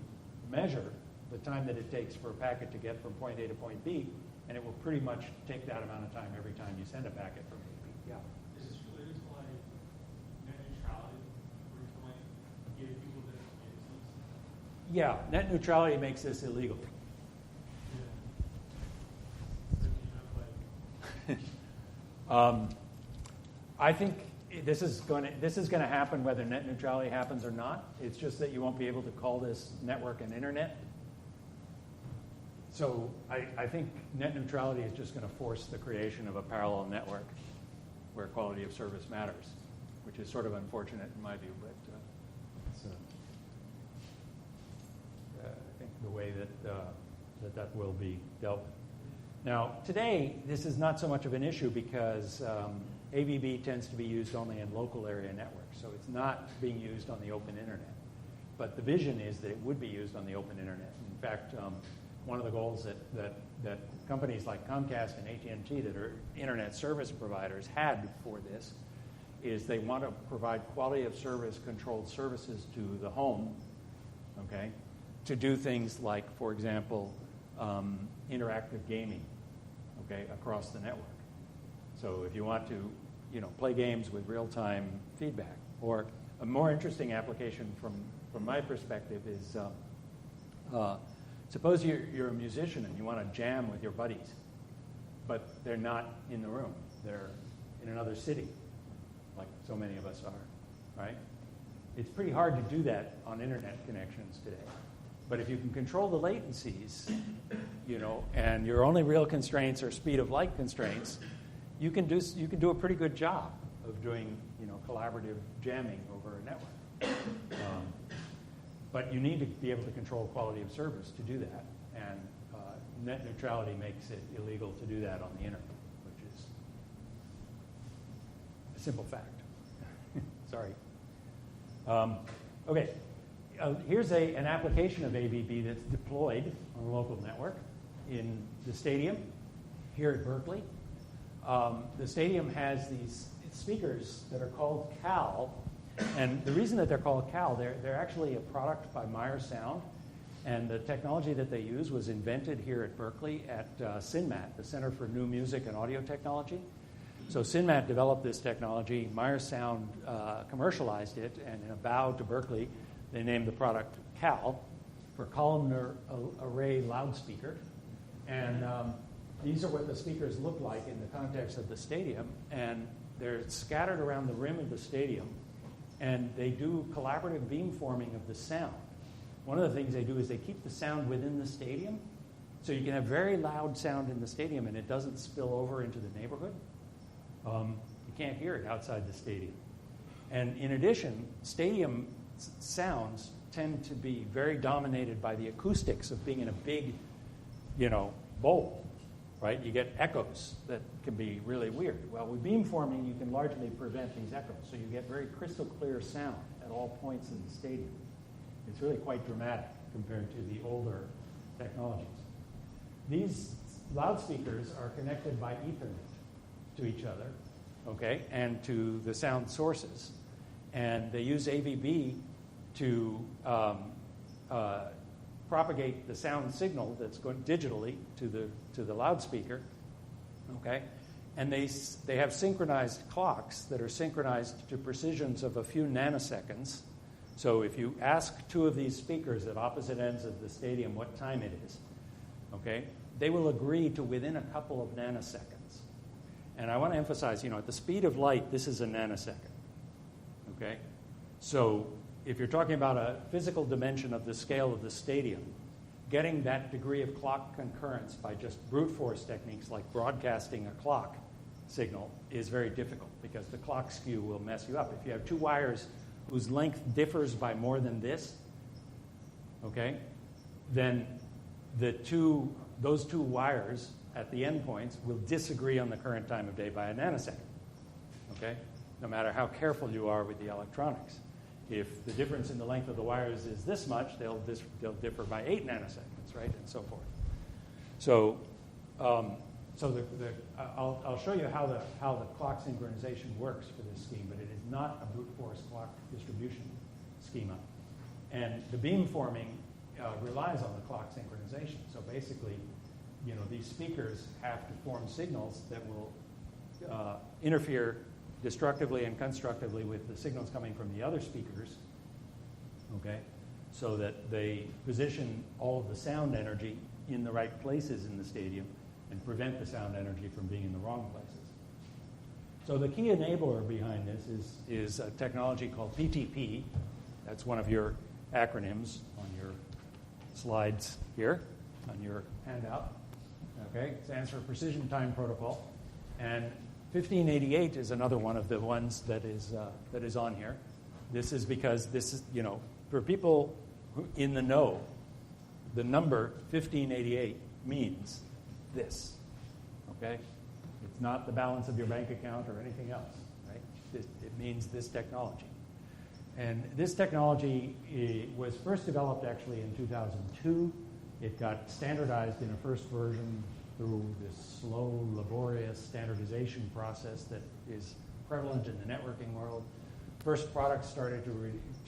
measure the time that it takes for a packet to get from point A to point B, and it will pretty much take that amount of time every time you send a packet from A to B. Yeah. Is this related to like net neutrality, where you can like give people different latencies? Yeah, net neutrality makes this illegal. I think this is going to happen whether net neutrality happens or not. It's just that you won't be able to call this network an internet. So I think net neutrality is just going to force the creation of a parallel network where quality of service matters, which is sort of unfortunate in my view, but it's I think the way that will be dealt with. Now, today, this is not so much of an issue because AVB tends to be used only in local area networks, so it's not being used on the open internet. But the vision is that it would be used on the open internet. In fact, one of the goals that companies like Comcast and AT&T that are internet service providers had for this is they want to provide quality of service controlled services to the home, okay, to do things like, for example, interactive gaming, okay, across the network. So if you want to, play games with real-time feedback, or a more interesting application from my perspective is, suppose you're a musician and you want to jam with your buddies, but they're not in the room. They're in another city, like so many of us are, right? It's pretty hard to do that on internet connections today. But if you can control the latencies, and your only real constraints are speed of light constraints, you can do a pretty good job of doing, collaborative jamming over a network. But you need to be able to control quality of service to do that, and net neutrality makes it illegal to do that on the internet, which is a simple fact. Sorry. Okay. Here's an application of AVB that's deployed on a local network in the stadium here at Berkeley. the stadium has these speakers that are called Cal, and the reason that they're called Cal, they're actually a product by Meyer Sound, and the technology that they use was invented here at Berkeley at CINMAT, the Center for New Music and Audio Technology. So CINMAT developed this technology, Meyer Sound commercialized it, and in a bow to Berkeley, they named the product Cal for columnar array loudspeaker. And these are what the speakers look like in the context of the stadium, and they're scattered around the rim of the stadium, and they do collaborative beamforming of the sound. One of the things they do is they keep the sound within the stadium, so you can have very loud sound in the stadium and it doesn't spill over into the neighborhood. You can't hear it outside the stadium. And in addition, stadium sounds tend to be very dominated by the acoustics of being in a big, bowl, right? You get echoes that can be really weird. Well, with beamforming, you can largely prevent these echoes, so you get very crystal clear sound at all points in the stadium. It's really quite dramatic compared to the older technologies. These loudspeakers are connected by Ethernet to each other, okay, and to the sound sources. And they use AVB to propagate the sound signal that's going digitally to the loudspeaker, okay? And they have synchronized clocks that are synchronized to precisions of a few nanoseconds. So if you ask two of these speakers at opposite ends of the stadium what time it is, okay, they will agree to within a couple of nanoseconds. And I want to emphasize, at the speed of light, this is a nanosecond, okay? So if you're talking about a physical dimension of the scale of the stadium, getting that degree of clock concurrence by just brute force techniques like broadcasting a clock signal is very difficult because the clock skew will mess you up. If you have two wires whose length differs by more than this, okay, then those two wires at the endpoints will disagree on the current time of day by a nanosecond, okay, no matter how careful you are with the electronics. If the difference in the length of the wires is this much, they'll differ by 8 nanoseconds, right, and so forth. So, I'll show you how the clock synchronization works for this scheme, but it is not a brute force clock distribution schema. And the beamforming relies on the clock synchronization. So basically, these speakers have to form signals that will interfere destructively and constructively with the signals coming from the other speakers, okay, so that they position all of the sound energy in the right places in the stadium and prevent the sound energy from being in the wrong places. So the key enabler behind this is a technology called PTP. That's one of your acronyms on your slides here, on your handout. Okay, it stands for Precision Time Protocol. And 1588 is another one of the ones that is on here. This is because this is, for people in the know, the number 1588 means this, okay? It's not the balance of your bank account or anything else, right? It means this technology. And this technology was first developed actually in 2002. It got standardized in a first version through this slow, laborious standardization process that is prevalent in the networking world. First products started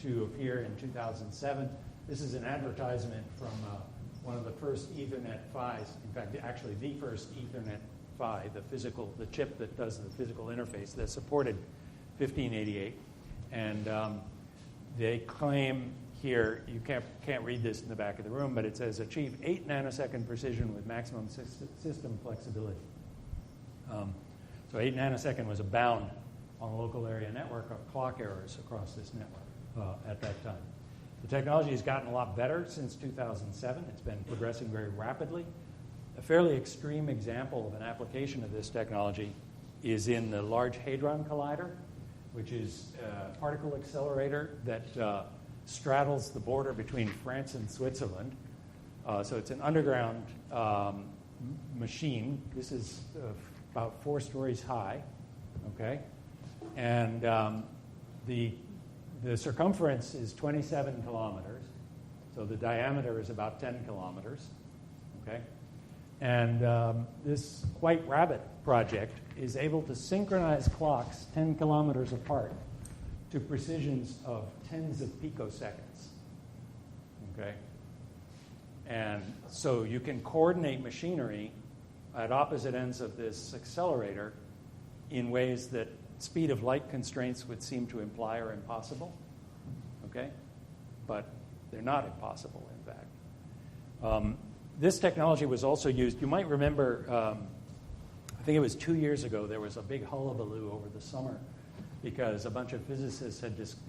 to appear in 2007. This is an advertisement from one of the first Ethernet PHYs. In fact, actually the first Ethernet PHY, the chip that does the physical interface that supported 1588. And they claim here, you can't read this in the back of the room, but it says achieve 8 nanosecond precision with maximum system flexibility. So 8 nanosecond was a bound on a local area network of clock errors across this network at that time. The technology has gotten a lot better since 2007. It's been progressing very rapidly. A fairly extreme example of an application of this technology is in the Large Hadron Collider, which is a particle accelerator that straddles the border between France and Switzerland. So it's an underground machine. This is about 4 stories high, okay? And the circumference is 27 kilometers. So the diameter is about 10 kilometers, okay? And this White Rabbit project is able to synchronize clocks 10 kilometers apart to precisions of tens of picoseconds. Okay? And so you can coordinate machinery at opposite ends of this accelerator in ways that speed of light constraints would seem to imply are impossible. Okay? But they're not impossible, in fact. This technology was also used, you might remember, I think it was 2 years ago, there was a big hullabaloo over the summer because a bunch of physicists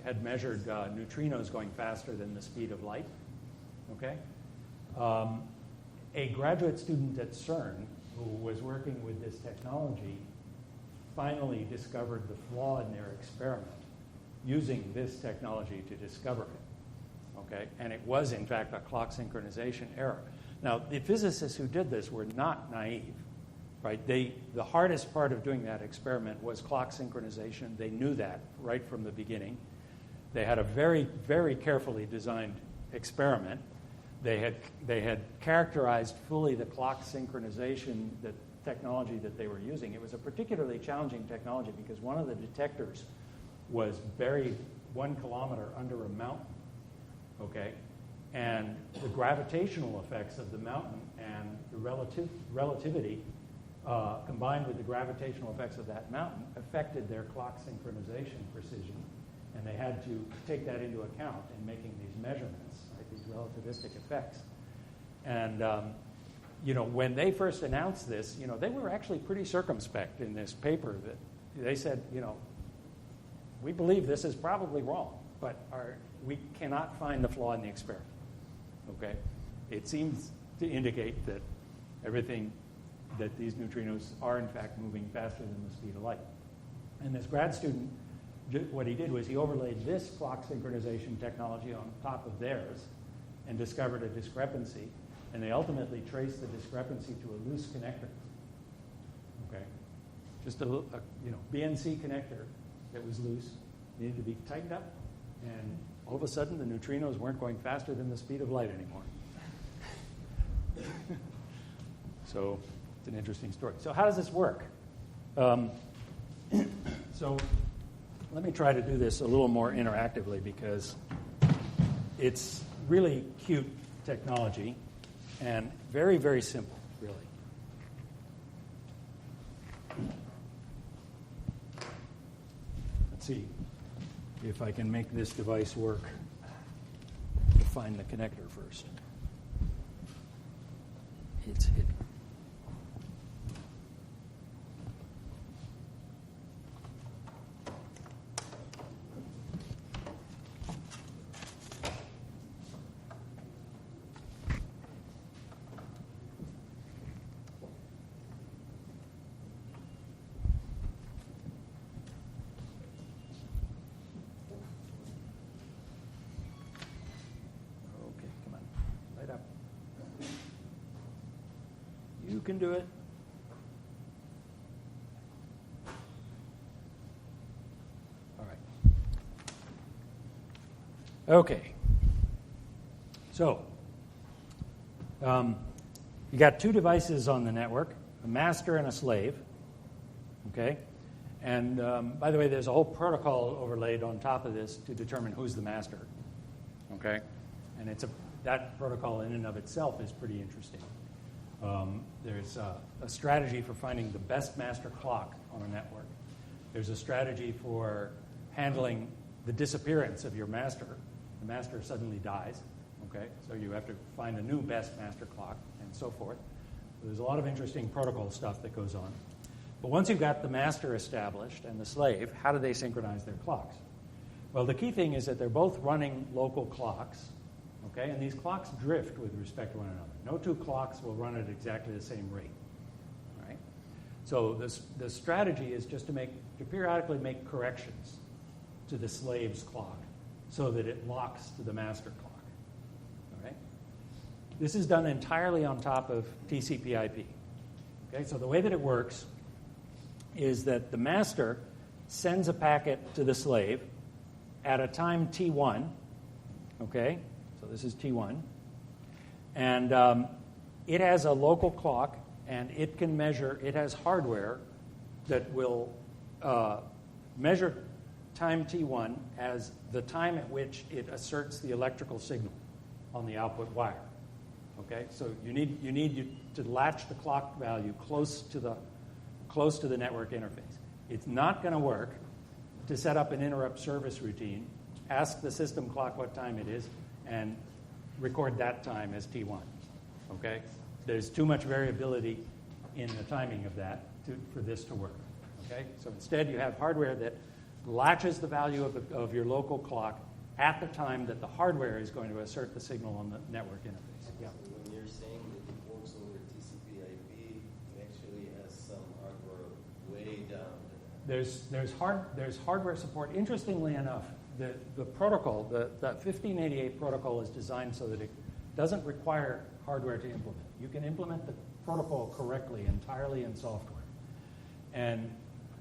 had measured neutrinos going faster than the speed of light. Okay? A graduate student at CERN who was working with this technology finally discovered the flaw in their experiment using this technology to discover it. Okay? And it was, in fact, a clock synchronization error. Now, the physicists who did this were not naive. Right? The hardest part of doing that experiment was clock synchronization. They knew that right from the beginning. They had a very, very carefully designed experiment. They had characterized fully the clock synchronization, the technology that they were using. It was a particularly challenging technology because one of the detectors was buried 1 kilometer under a mountain. Okay? And the gravitational effects of the mountain and the relativity combined with the gravitational effects of that mountain affected their clock synchronization precision. And they had to take that into account in making these measurements, right, these relativistic effects. And, when they first announced this, they were actually pretty circumspect in this paper. That they said, we believe this is probably wrong, but we cannot find the flaw in the experiment. Okay? It seems to indicate that that these neutrinos are in fact moving faster than the speed of light. And this grad student, what he did was he overlaid this clock synchronization technology on top of theirs and discovered a discrepancy, and they ultimately traced the discrepancy to a loose connector. Okay? Just a BNC connector that was loose, needed to be tightened up, and all of a sudden the neutrinos weren't going faster than the speed of light anymore. So it's an interesting story. So how does this work? So let me try to do this a little more interactively because it's really cute technology and very, very simple, really. Let's see if I can make this device work. Find the connector first. It's hidden. You can do it. All right. Okay. So, you got two devices on the network, a master and a slave. Okay? And by the way, there's a whole protocol overlaid on top of this to determine who's the master. Okay? And that protocol in and of itself is pretty interesting. There's a strategy for finding the best master clock on a network. There's a strategy for handling the disappearance of your master. The master suddenly dies, okay? So you have to find a new best master clock and so forth. So there's a lot of interesting protocol stuff that goes on. But once you've got the master established and the slave, how do they synchronize their clocks? Well, the key thing is that they're both running local clocks, okay? And these clocks drift with respect to one another. No two clocks will run at exactly the same rate, right? So the strategy is just to periodically make corrections to the slave's clock so that it locks to the master clock, all right? This is done entirely on top of TCP/IP, okay? So the way that it works is that the master sends a packet to the slave at a time T1, okay? So this is T1. And it has a local clock, and it has hardware that will measure time T1 as the time at which it asserts the electrical signal on the output wire. Okay, so you need to latch the clock value close to the network interface. It's not going to work to set up an interrupt service routine, ask the system clock what time it is, and record that time as T1. Okay, there's too much variability in the timing of that for this to work. Okay, so instead you have hardware that latches the value of your local clock at the time that the hardware is going to assert the signal on the network interface. Yeah. So when you're saying that it works over TCP/IP, it actually has some hardware way down. There's hardware support. Interestingly enough, the protocol, the 1588 protocol is designed so that it doesn't require hardware to implement. You can implement the protocol correctly entirely in software. And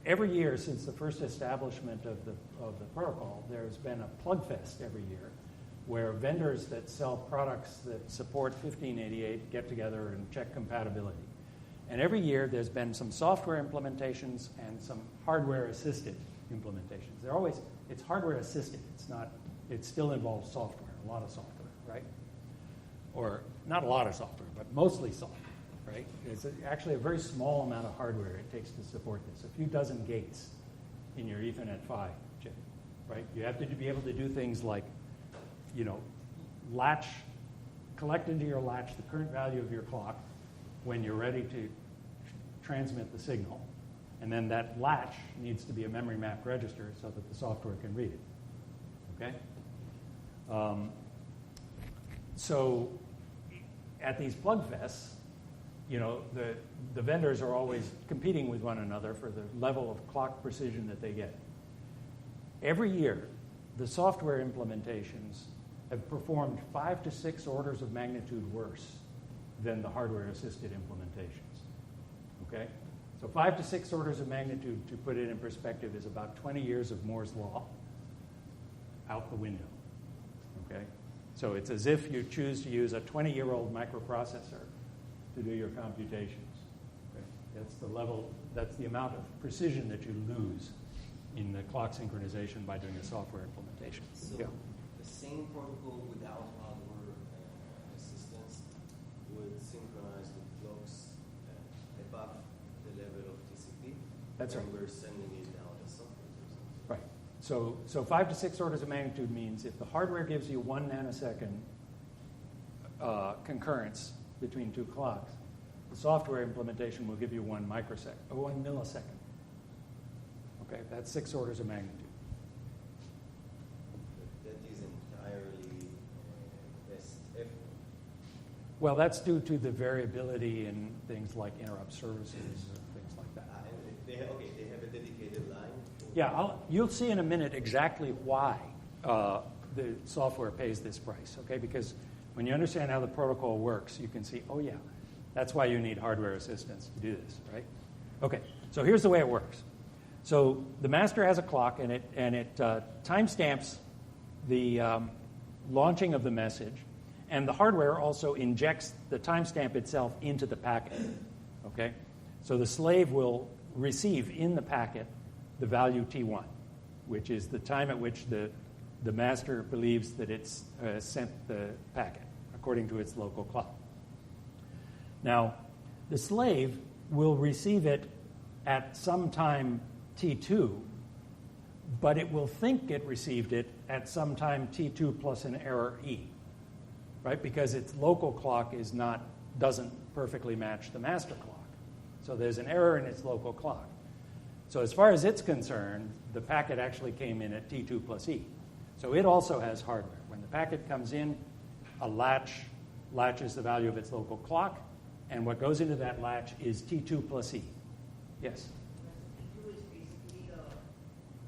every year since the first establishment of the protocol, there's been a plug fest every year where vendors that sell products that support 1588 get together and check compatibility. And every year there's been some software implementations and some hardware-assisted implementations. It's hardware-assisted. It still involves software, a lot of software, right? Or not a lot of software, but mostly software. Right? It's actually a very small amount of hardware it takes to support this. A few dozen gates in your Ethernet 5 chip, right? You have to be able to do things like, collect into your latch the current value of your clock when you're ready to transmit the signal, and then that latch needs to be a memory map register so that the software can read it. Okay? So at these plug fests, the vendors are always competing with one another for the level of clock precision that they get. Every year, the software implementations have performed 5 to 6 orders of magnitude worse than the hardware-assisted implementations. Okay? So 5 to 6 orders of magnitude, to put it in perspective, is about 20 years of Moore's Law out the window. Okay? So it's as if you choose to use a 20-year-old microprocessor to do your computations. Okay? That's the amount of precision that you lose in the clock synchronization by doing a software implementation. So yeah. The same protocol without hardware assistance would synchronize the clocks above the level of TCP. That's right. And we're sending it out as software or something. Right. So 5 to 6 orders of magnitude means if the hardware gives you 1 nanosecond concurrence between two clocks, the software implementation will give you 1 millisecond. Okay, that's 6 orders of magnitude. That is entirely best effort. Well, that's due to the variability in things like interrupt services and things like that. They have a dedicated line. Yeah, you'll see in a minute exactly why the software pays this price, okay? Because when you understand how the protocol works, you can see, oh yeah, that's why you need hardware assistance to do this, right? Okay, so here's the way it works. So the master has a clock, and it timestamps the launching of the message, and the hardware also injects the timestamp itself into the packet, okay? So the slave will receive in the packet the value T1, which is the time at which the master believes that it's sent the packet according to its local clock. Now, the slave will receive it at some time T2, but it will think it received it at some time T2 plus an error E, right? Because its local clock doesn't perfectly match the master clock. So there's an error in its local clock. So as far as it's concerned, the packet actually came in at T2 plus E. So it also has hardware. When the packet comes in, a latch latches the value of its local clock, and what goes into that latch is T2 plus E. Yes? T2 is basically the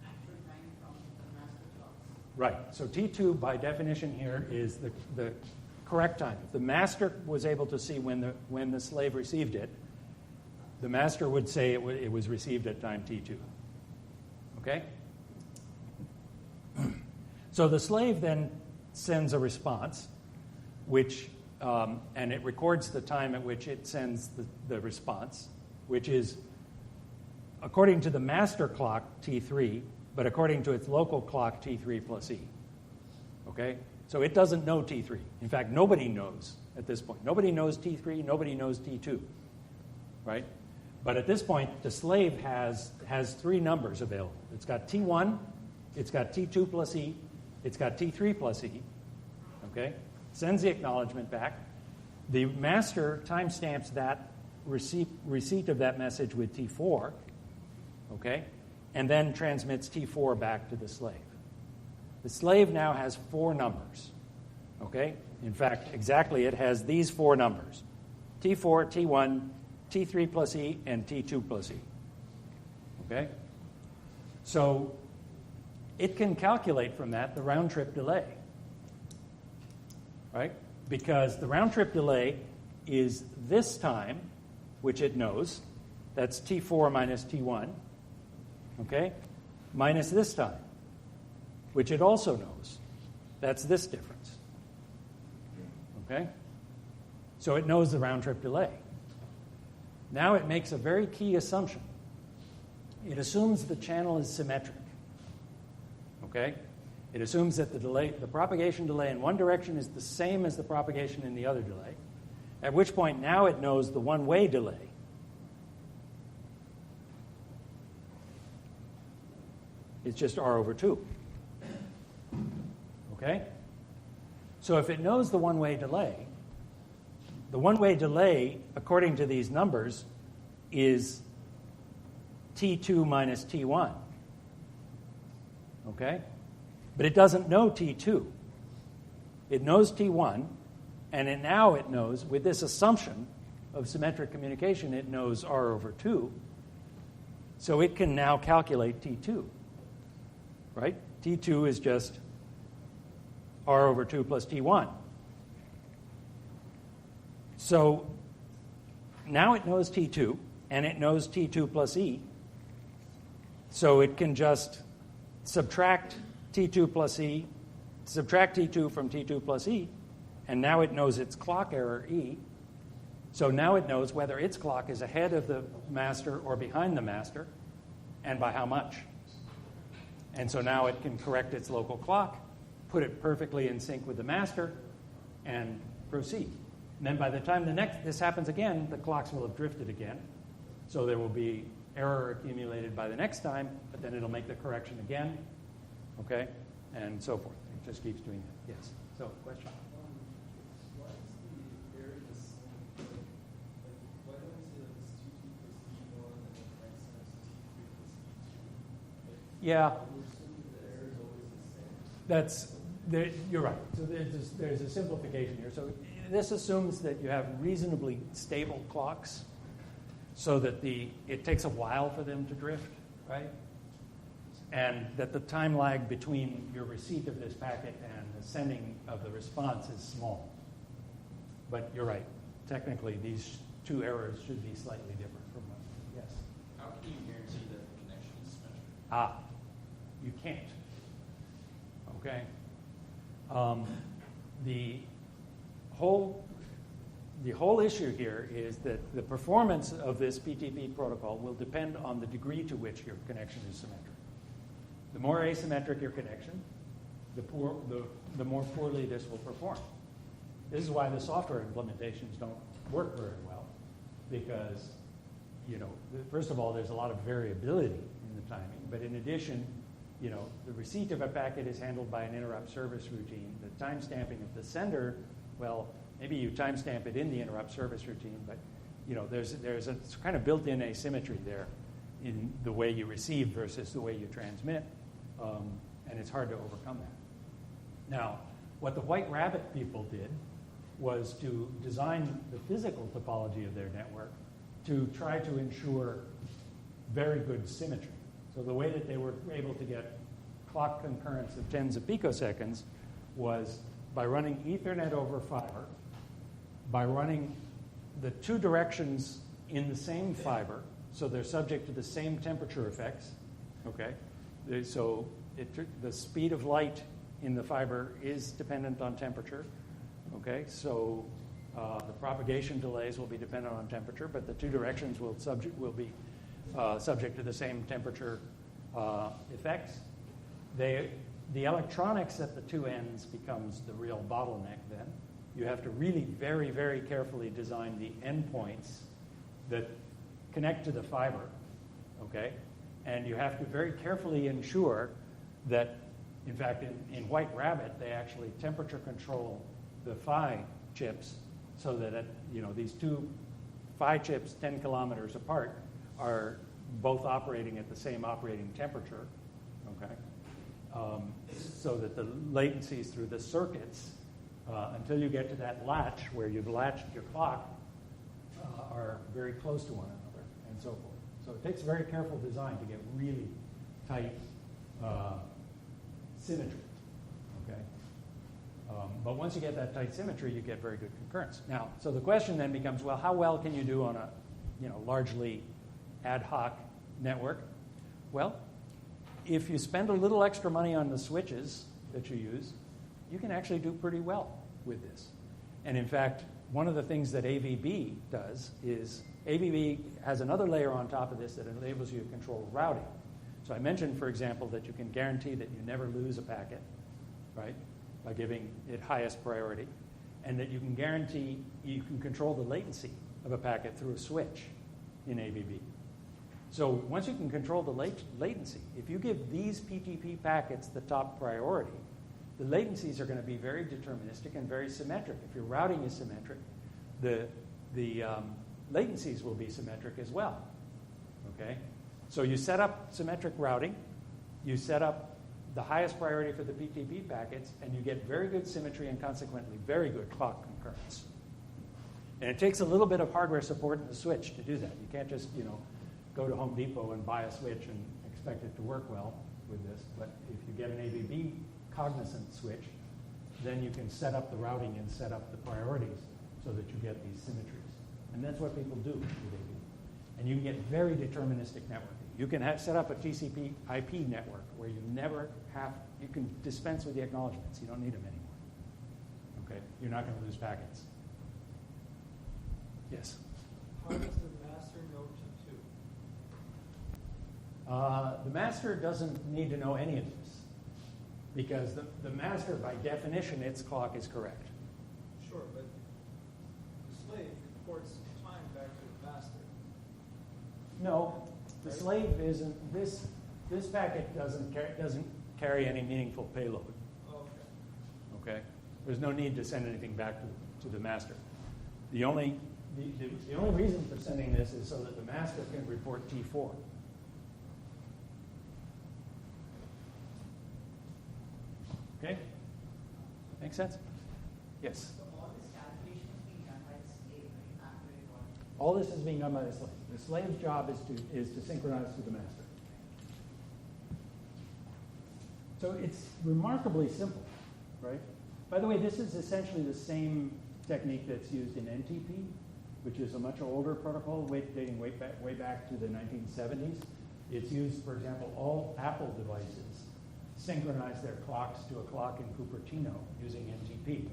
actual time from the master clock. Right. So T2, by definition here, is the correct time. If the master was able to see when the slave received it, the master would say it was received at time T2. Okay? So the slave then sends a response, and it records the time at which it sends the response, which is according to the master clock, T3, but according to its local clock, T3 plus E. Okay? So it doesn't know T3. In fact, nobody knows at this point. Nobody knows T3, nobody knows T2, right? But at this point, the slave has 3 numbers available. It's got T1, it's got T2 plus E, it's got T3 plus E, okay? Sends the acknowledgement back. The master timestamps that receipt of that message with T4, okay? And then transmits T4 back to the slave. The slave now has 4 numbers, okay? In fact, exactly, it has these 4 numbers: T4, T1, T3 plus E, and T2 plus E, okay? So it can calculate from that the round-trip delay, right? Because the round-trip delay is this time, which it knows, that's T4 minus T1, okay, minus this time, which it also knows, that's this difference, okay? So it knows the round-trip delay. Now it makes a very key assumption. It assumes the channel is symmetric, okay? It assumes that the propagation delay in one direction is the same as the propagation in the other delay, at which point now it knows the one-way delay. It's just R over 2. Okay? So if it knows the one-way delay, according to these numbers, is T2 minus T1. Okay? But it doesn't know T2. It knows T1, and now it knows, with this assumption of symmetric communication, it knows R over 2. So it can now calculate T2. Right? T2 is just R over 2 plus T1. So now it knows T2, and it knows T2 plus E. So it can just subtract T2 plus E, subtract T2 from T2 plus E, and now it knows its clock error, E. So now it knows whether its clock is ahead of the master or behind the master, and by how much. And so now it can correct its local clock, put it perfectly in sync with the master, and proceed. And then by the time this happens again, the clocks will have drifted again. So there will be error accumulated by the next time, but then it'll make the correction again, okay, and so forth. It just keeps doing that. Yes. So, question? Why is the error the same? Why don't we say that it's T2 plus T1 and then next time it's T3 plus T2? Yeah. We're assuming the error is always the same. You're right. So there's a simplification here. So this assumes that you have reasonably stable clocks, so that it takes a while for them to drift, right? And that the time lag between your receipt of this packet and the sending of the response is small. But you're right. Technically, these 2 errors should be slightly different from one. Yes? How can you guarantee that the connection is symmetric? You can't. Okay? The whole issue here is that the performance of this PTP protocol will depend on the degree to which your connection is symmetric. The more asymmetric your connection, the more poorly this will perform. This is why the software implementations don't work very well, because, first of all, there's a lot of variability in the timing, but in addition, the receipt of a packet is handled by an interrupt service routine. The timestamping of the sender, well, maybe you timestamp it in the interrupt service routine, but there's a kind of built-in asymmetry there in the way you receive versus the way you transmit, and it's hard to overcome that. Now, what the White Rabbit people did was to design the physical topology of their network to try to ensure very good symmetry. So the way that they were able to get clock concurrence of tens of picoseconds was by running Ethernet over fiber, by running the 2 directions in the same fiber, so they're subject to the same temperature effects, okay? So the speed of light in the fiber is dependent on temperature, okay? So the propagation delays will be dependent on temperature, but the 2 directions will be subject to the same temperature effects. The electronics at the two ends becomes the real bottleneck then. You have to really very, very carefully design the endpoints that connect to the fiber, okay? And you have to very carefully ensure that, in fact, in White Rabbit, they actually temperature control the PHY chips so that, these two PHY chips 10 kilometers apart are both operating at the same operating temperature, okay? So that the latencies through the circuits, until you get to that latch where you've latched your clock, are very close to one another, and so forth. So it takes very careful design to get really tight symmetry, okay? But once you get that tight symmetry, you get very good concurrence. Now, so the question then becomes, well, how well can you do on a largely ad hoc network? Well, if you spend a little extra money on the switches that you use, you can actually do pretty well with this. And in fact, one of the things that AVB does is AVB has another layer on top of this that enables you to control routing. So I mentioned, for example, that you can guarantee that you never lose a packet, right, by giving it highest priority, and that you can guarantee you can control the latency of a packet through a switch in AVB. So once you can control the latency, if you give these PTP packets the top priority, the latencies are going to be very deterministic and very symmetric. If your routing is symmetric, the latencies will be symmetric as well. Okay? So you set up symmetric routing, you set up the highest priority for the PTP packets, and you get very good symmetry and consequently very good clock concurrence. And it takes a little bit of hardware support in the switch to do that. You can't just, go to Home Depot and buy a switch and expect it to work well with this. But if you get an AVB cognizant switch, then you can set up the routing and set up the priorities so that you get these symmetries. And that's what people do with AVB. And you can get very deterministic networking. You can set up a TCP IP network where you can dispense with the acknowledgments. You don't need them anymore. Okay? You're not going to lose packets. Yes? How does the master know T2? The master doesn't need to know any of this because the master, by definition, its clock is correct. Sure, but the slave reports time back to the master. No, the slave isn't. This packet doesn't carry any meaningful payload. Okay. Okay, there's no need to send anything back to the master. The only reason for sending this is so that the master can report T4. Okay? Make sense? Yes? So all this calculation is being done by the slave, right, after it was. All this is being done by the slave. The slave's job is to synchronize to the master. So it's remarkably simple, right? By the way, this is essentially the same technique that's used in NTP, which is a much older protocol dating way back to the 1970s. It's used, for example, all Apple devices synchronize their clocks to a clock in Cupertino using NTP.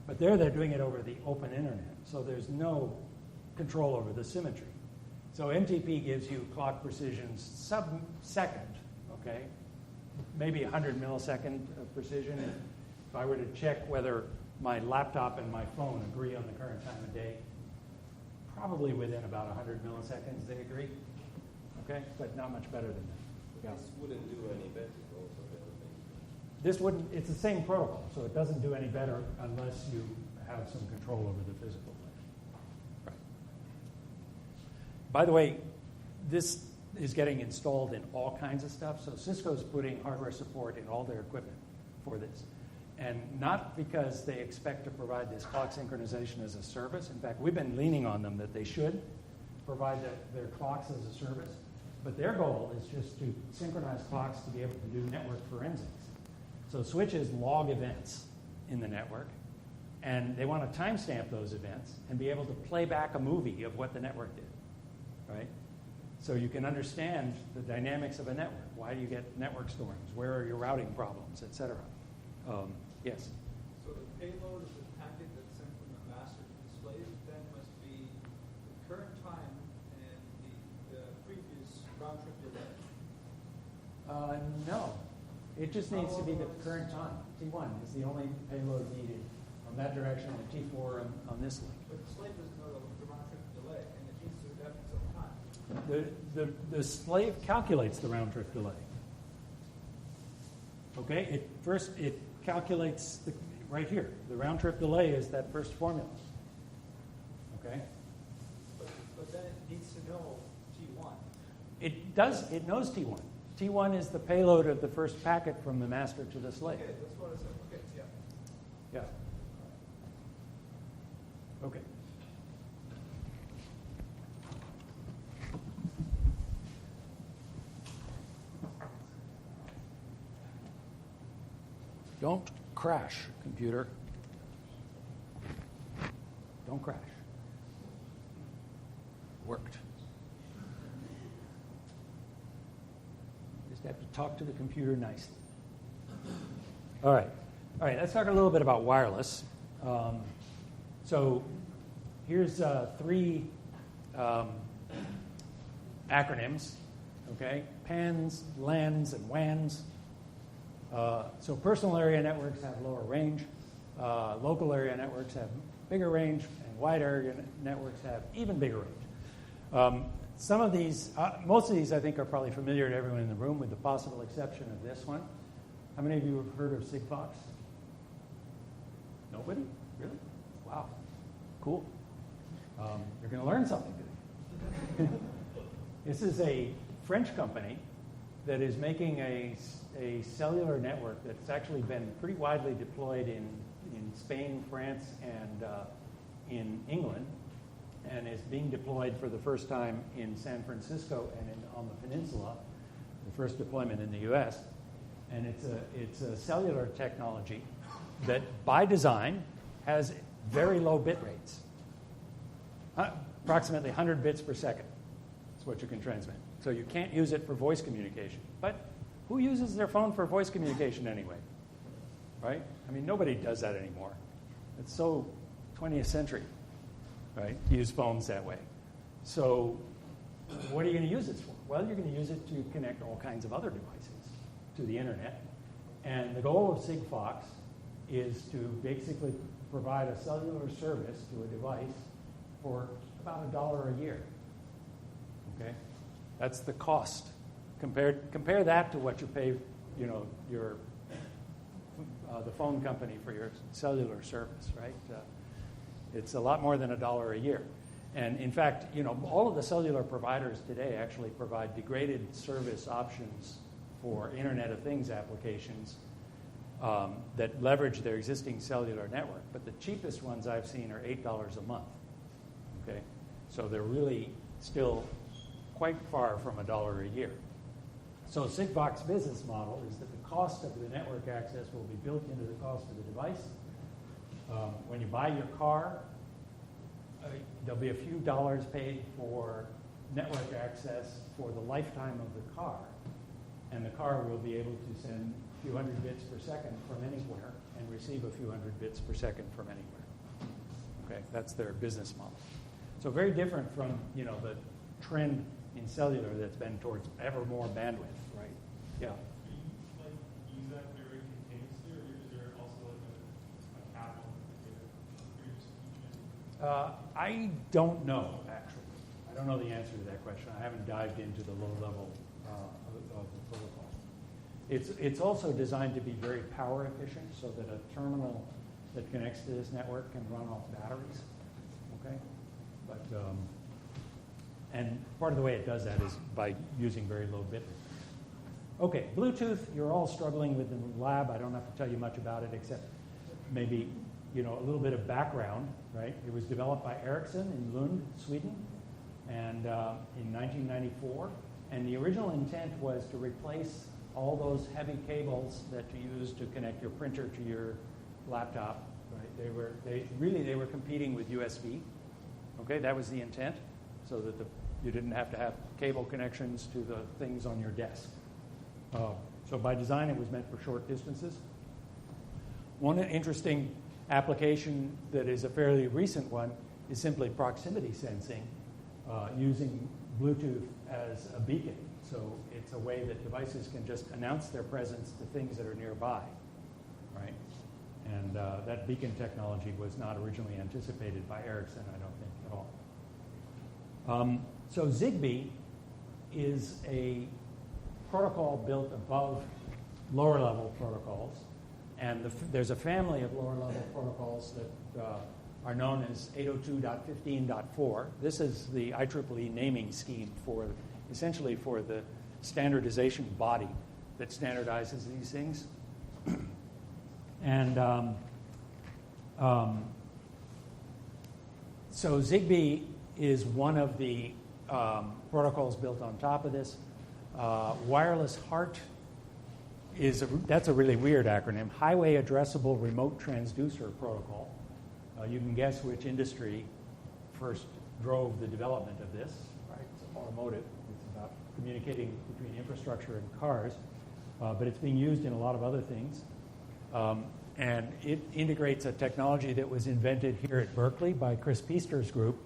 But they're doing it over the open internet, so there's no control over the symmetry. So NTP gives you clock precisions sub-second, okay? Maybe 100 millisecond of precision. If I were to check whether my laptop and my phone agree on the current time of day, probably within about 100 milliseconds they agree, okay? But not much better than that. Yeah. This wouldn't do any better also. This wouldn't, it's the same protocol, so it doesn't do any better unless you have some control over the physical layer. Right. By the way, this is getting installed in all kinds of stuff, so Cisco's putting hardware support in all their equipment for this. And not because they expect to provide this clock synchronization as a service. In fact, we've been leaning on them that they should provide their clocks as a service. But their goal is just to synchronize clocks to be able to do network forensics. So switches log events in the network, and they want to timestamp those events and be able to play back a movie of what the network did, right? So you can understand the dynamics of a network. Why do you get network storms? Where are your routing problems, et cetera? Yes? So the payload of the packet that's sent from the master to the slave then must be the current time and the previous No. It just needs to be the current time. T1 is the only payload needed from that direction, and T4 on this link. But the slave doesn't know the round trip delay, and it needs to adapt its own time. The slave calculates the round trip delay. Okay, it calculates right here. The round trip delay is that first formula. Okay? But then it needs to know T1. It does. It knows T1. T1 is the payload of the first packet from the master to the slave. Okay, that's what I said. Okay, yeah. Yeah. Okay. Don't crash, computer. Don't crash. Worked. Just have to talk to the computer nicely. All right. Let's talk a little bit about wireless. So here's three acronyms. Okay, PANs, LANs, and WANs. So personal area networks have lower range. Local area networks have bigger range, and wide area networks have even bigger range. Some of these, most of these, I think, are probably familiar to everyone in the room, with the possible exception of this one. How many of you have heard of Sigfox? Nobody? Really? Wow. Cool. You're going to learn something today. This is a French company that is making a cellular network that's actually been pretty widely deployed in Spain, France, and in England, and is being deployed for the first time in San Francisco and on the peninsula, the first deployment in the U.S. And it's a cellular technology that, by design, has very low bit rates. Approximately 100 bits per second is what you can transmit. So you can't use it for voice communication. But who uses their phone for voice communication anyway? Right? I mean, nobody does that anymore. It's so 20th century, right, to use phones that way. So what are you going to use this for? Well, you're going to use it to connect all kinds of other devices to the internet. And the goal of Sigfox is to basically provide a cellular service to a device for about $1 a year. Okay? That's the cost. Compare that to what you pay, your the phone company for your cellular service, right? It's a lot more than $1 a year. And in fact, all of the cellular providers today actually provide degraded service options for Internet of Things applications that leverage their existing cellular network. But the cheapest ones I've seen are $8 a month. Okay, so they're really still quite far from $1 a year. So Sigfox's business model is that the cost of the network access will be built into the cost of the device. When you buy your car, there'll be a few dollars paid for network access for the lifetime of the car. And the car will be able to send a few hundred bits per second from anywhere and receive a few hundred bits per second from anywhere. Okay, that's their business model. So very different from, the trend in cellular that's been towards ever more bandwidth, right? Yeah. Do you use that very continuously, or is there also a cap on the data? I don't know, actually. I don't know the answer to that question. I haven't dived into the low level of the protocol. It's also designed to be very power efficient, so that a terminal that connects to this network can run off batteries. Okay, but and part of the way it does that is by using very low bit rates. Okay, Bluetooth. You're all struggling with in the lab. I don't have to tell you much about it, except maybe a little bit of background. Right, it was developed by Ericsson in Lund, Sweden, and in 1994. And the original intent was to replace all those heavy cables that you use to connect your printer to your laptop. Right? They were competing with USB. Okay, that was the intent, so that you didn't have to have cable connections to the things on your desk. So by design, it was meant for short distances. One interesting application that is a fairly recent one is simply proximity sensing using Bluetooth as a beacon. So it's a way that devices can just announce their presence to things that are nearby, right? And that beacon technology was not originally anticipated by Ericsson, I don't think, at all. So Zigbee is a protocol built above lower-level protocols. And there's a family of lower-level protocols that are known as 802.15.4. This is the IEEE naming scheme essentially for the standardization body that standardizes these things. And so Zigbee is one of the protocols built on top of this. Wireless HART that's a really weird acronym, Highway Addressable Remote Transducer Protocol. You can guess which industry first drove the development of this, right? It's automotive. It's about communicating between infrastructure and cars, but it's being used in a lot of other things. And it integrates a technology that was invented here at Berkeley by Chris Piester's group,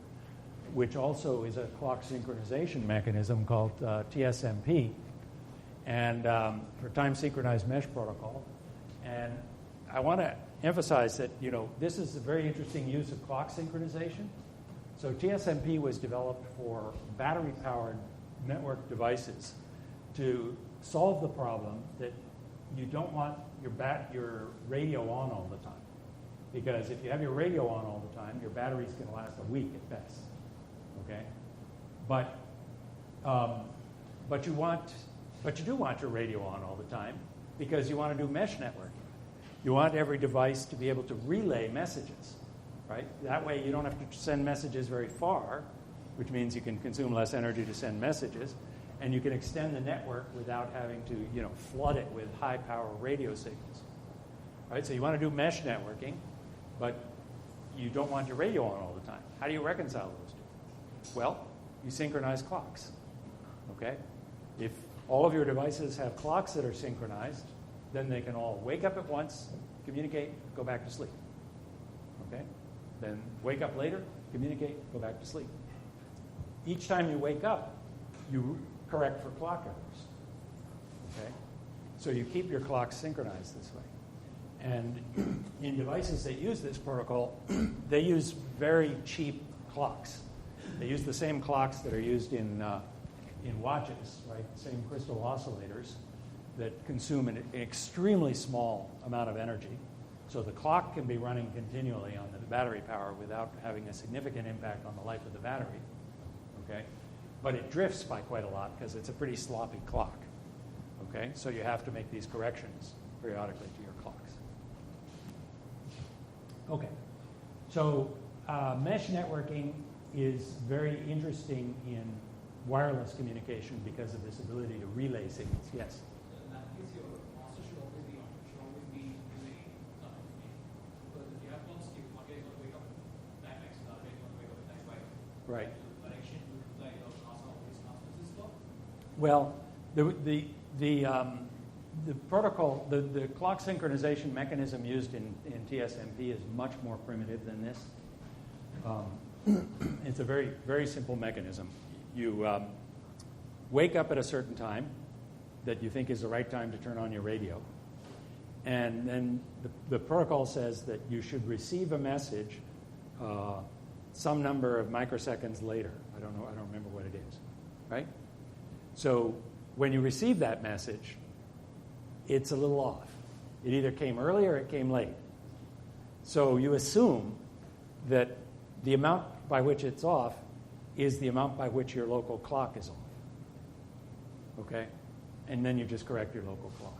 which also is a clock synchronization mechanism called TSMP, and for time synchronized mesh protocol. And I want to emphasize that this is a very interesting use of clock synchronization. So TSMP was developed for battery-powered network devices to solve the problem that you don't want your radio on all the time, because if you have your radio on all the time, your battery's going to last a week at best. Okay, but you do want your radio on all the time because you want to do mesh networking. You want every device to be able to relay messages, right? That way you don't have to send messages very far, which means you can consume less energy to send messages, and you can extend the network without having to, flood it with high-power radio signals. Right? So you want to do mesh networking, but you don't want your radio on all the time. How do you reconcile those two? Well, you synchronize clocks. Okay? If all of your devices have clocks that are synchronized, then they can all wake up at once, communicate, go back to sleep. Okay? Then wake up later, communicate, go back to sleep. Each time you wake up, you correct for clock errors. Okay? So you keep your clocks synchronized this way. And in devices that use this protocol, they use very cheap clocks. They use the same clocks that are used in watches, right? The same crystal oscillators that consume an extremely small amount of energy. So the clock can be running continually on the battery power without having a significant impact on the life of the battery. Okay? But it drifts by quite a lot because it's a pretty sloppy clock. Okay? So you have to make these corrections periodically to your clocks. Okay. So mesh networking is very interesting in wireless communication because of this ability to relay signals. Yes? In that case, your master should always be on. Should always be relaying some information. Because if you have clocks, one day you're going to wake up with that X, the other day you're going to wake up with that Y. Right. Direction to like always transmits this clock. Well, the protocol, the clock synchronization mechanism used in TSMP is much more primitive than this. It's a very, very simple mechanism. You wake up at a certain time that you think is the right time to turn on your radio. And then the protocol says that you should receive a message some number of microseconds later. I don't remember what it is, right? So when you receive that message, it's a little off. It either came early or it came late. So you assume that the amount by which it's off is the amount by which your local clock is off. Okay? And then you just correct your local clock.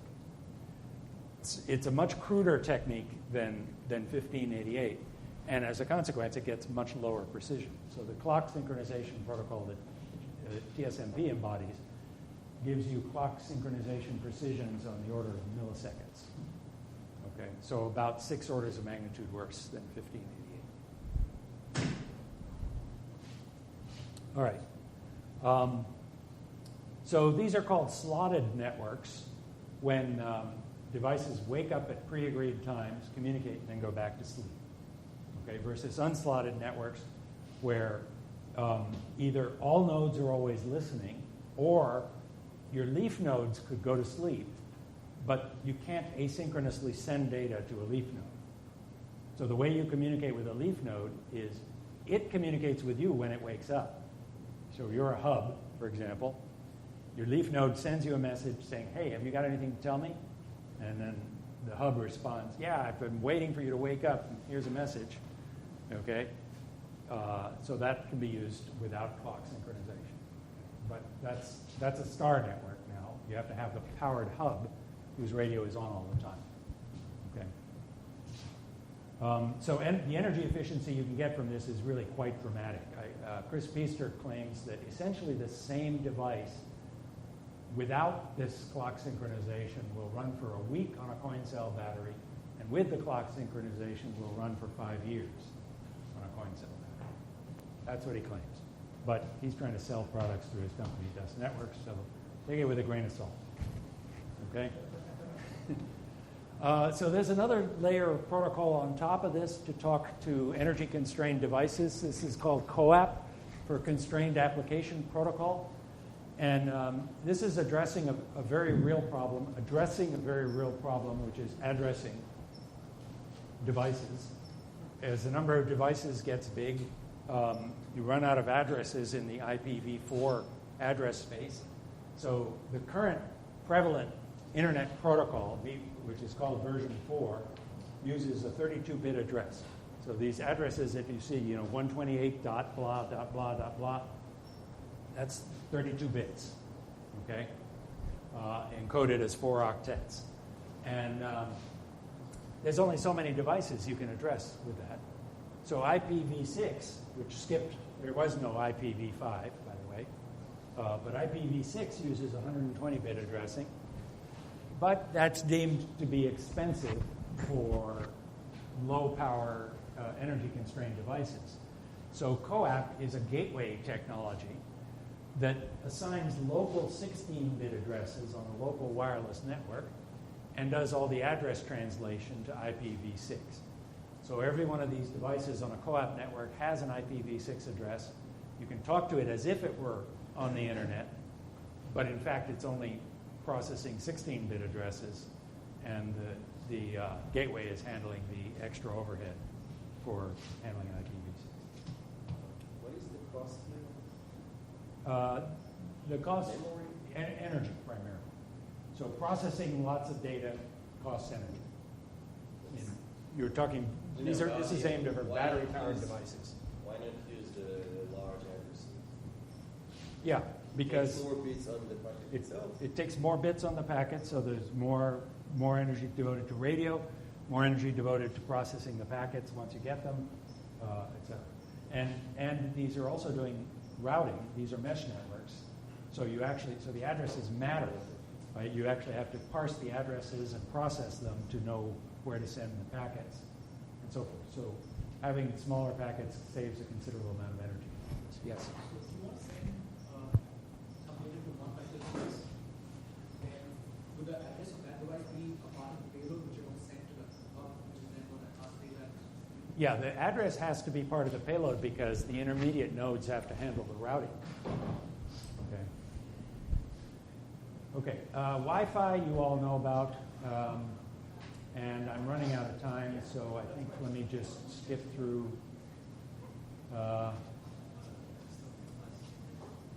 It's a much cruder technique than 1588. And as a consequence, it gets much lower precision. So the clock synchronization protocol that TSMP embodies gives you clock synchronization precisions on the order of milliseconds. Okay? So about 6 orders of magnitude worse than 1588. All right. So these are called slotted networks when devices wake up at pre-agreed times, communicate, and then go back to sleep. Okay, versus unslotted networks where either all nodes are always listening or your leaf nodes could go to sleep, but you can't asynchronously send data to a leaf node. So the way you communicate with a leaf node is it communicates with you when it wakes up. So you're a hub, for example. Your leaf node sends you a message saying, hey, have you got anything to tell me? And then the hub responds, yeah, I've been waiting for you to wake up. Here's a message. Okay? So that can be used without clock synchronization. But that's a star network now. You have to have the powered hub whose radio is on all the time. Okay? So the energy efficiency you can get from this is really quite dramatic. Chris Piester claims that essentially the same device without this clock synchronization will run for a week on a coin cell battery, and with the clock synchronization will run for 5 years on a coin cell battery. That's what he claims. But he's trying to sell products through his company, Dust Networks, so take it with a grain of salt. Okay? So there's another layer of protocol on top of this to talk to energy-constrained devices. This is called COAP, for Constrained Application Protocol. And this is addressing a very real problem, which is addressing devices. As the number of devices gets big, you run out of addresses in the IPv4 address space. So the current prevalent Internet protocol, which is called version 4, uses a 32-bit address. So these addresses that you see, 128 dot blah dot blah dot blah, that's 32 bits, okay, encoded as 4 octets. And there's only so many devices you can address with that. So IPv6, which skipped, there was no IPv5, by the way, but IPv6 uses 120-bit addressing. But that's deemed to be expensive for low-power, energy-constrained devices. So COAP is a gateway technology that assigns local 16-bit addresses on a local wireless network and does all the address translation to IPv6. So every one of these devices on a COAP network has an IPv6 address. You can talk to it as if it were on the internet, but in fact it's only processing 16-bit addresses, and the gateway is handling the extra overhead for handling IPv6. What is the cost here? The cost, energy primarily. So processing lots of data costs energy. You're talking, this is aimed at battery-powered devices. Why not use the large addresses? Yeah, because more bits on the packet itself. It takes more bits on the packet, so there's more energy devoted to radio, more energy devoted to processing the packets once you get them, etc. And these are also doing routing. These are mesh networks. So the addresses matter. Right? You actually have to parse the addresses and process them to know where to send the packets and so forth. So having smaller packets saves a considerable amount of energy. Yes? So if you want to send something to one particular device, then would the address of that device be a part of the payload which you're going to send to the hub, which is then going to translate that? Yeah, the address has to be part of the payload because the intermediate nodes have to handle the routing. Okay, Wi-Fi you all know about, and I'm running out of time, so I think let me just skip through.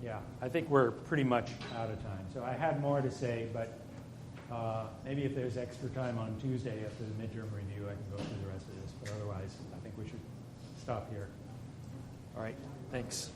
Yeah, I think we're pretty much out of time. So I had more to say, but maybe if there's extra time on Tuesday after the midterm review, I can go through the rest of this. But otherwise, I think we should stop here. All right, thanks.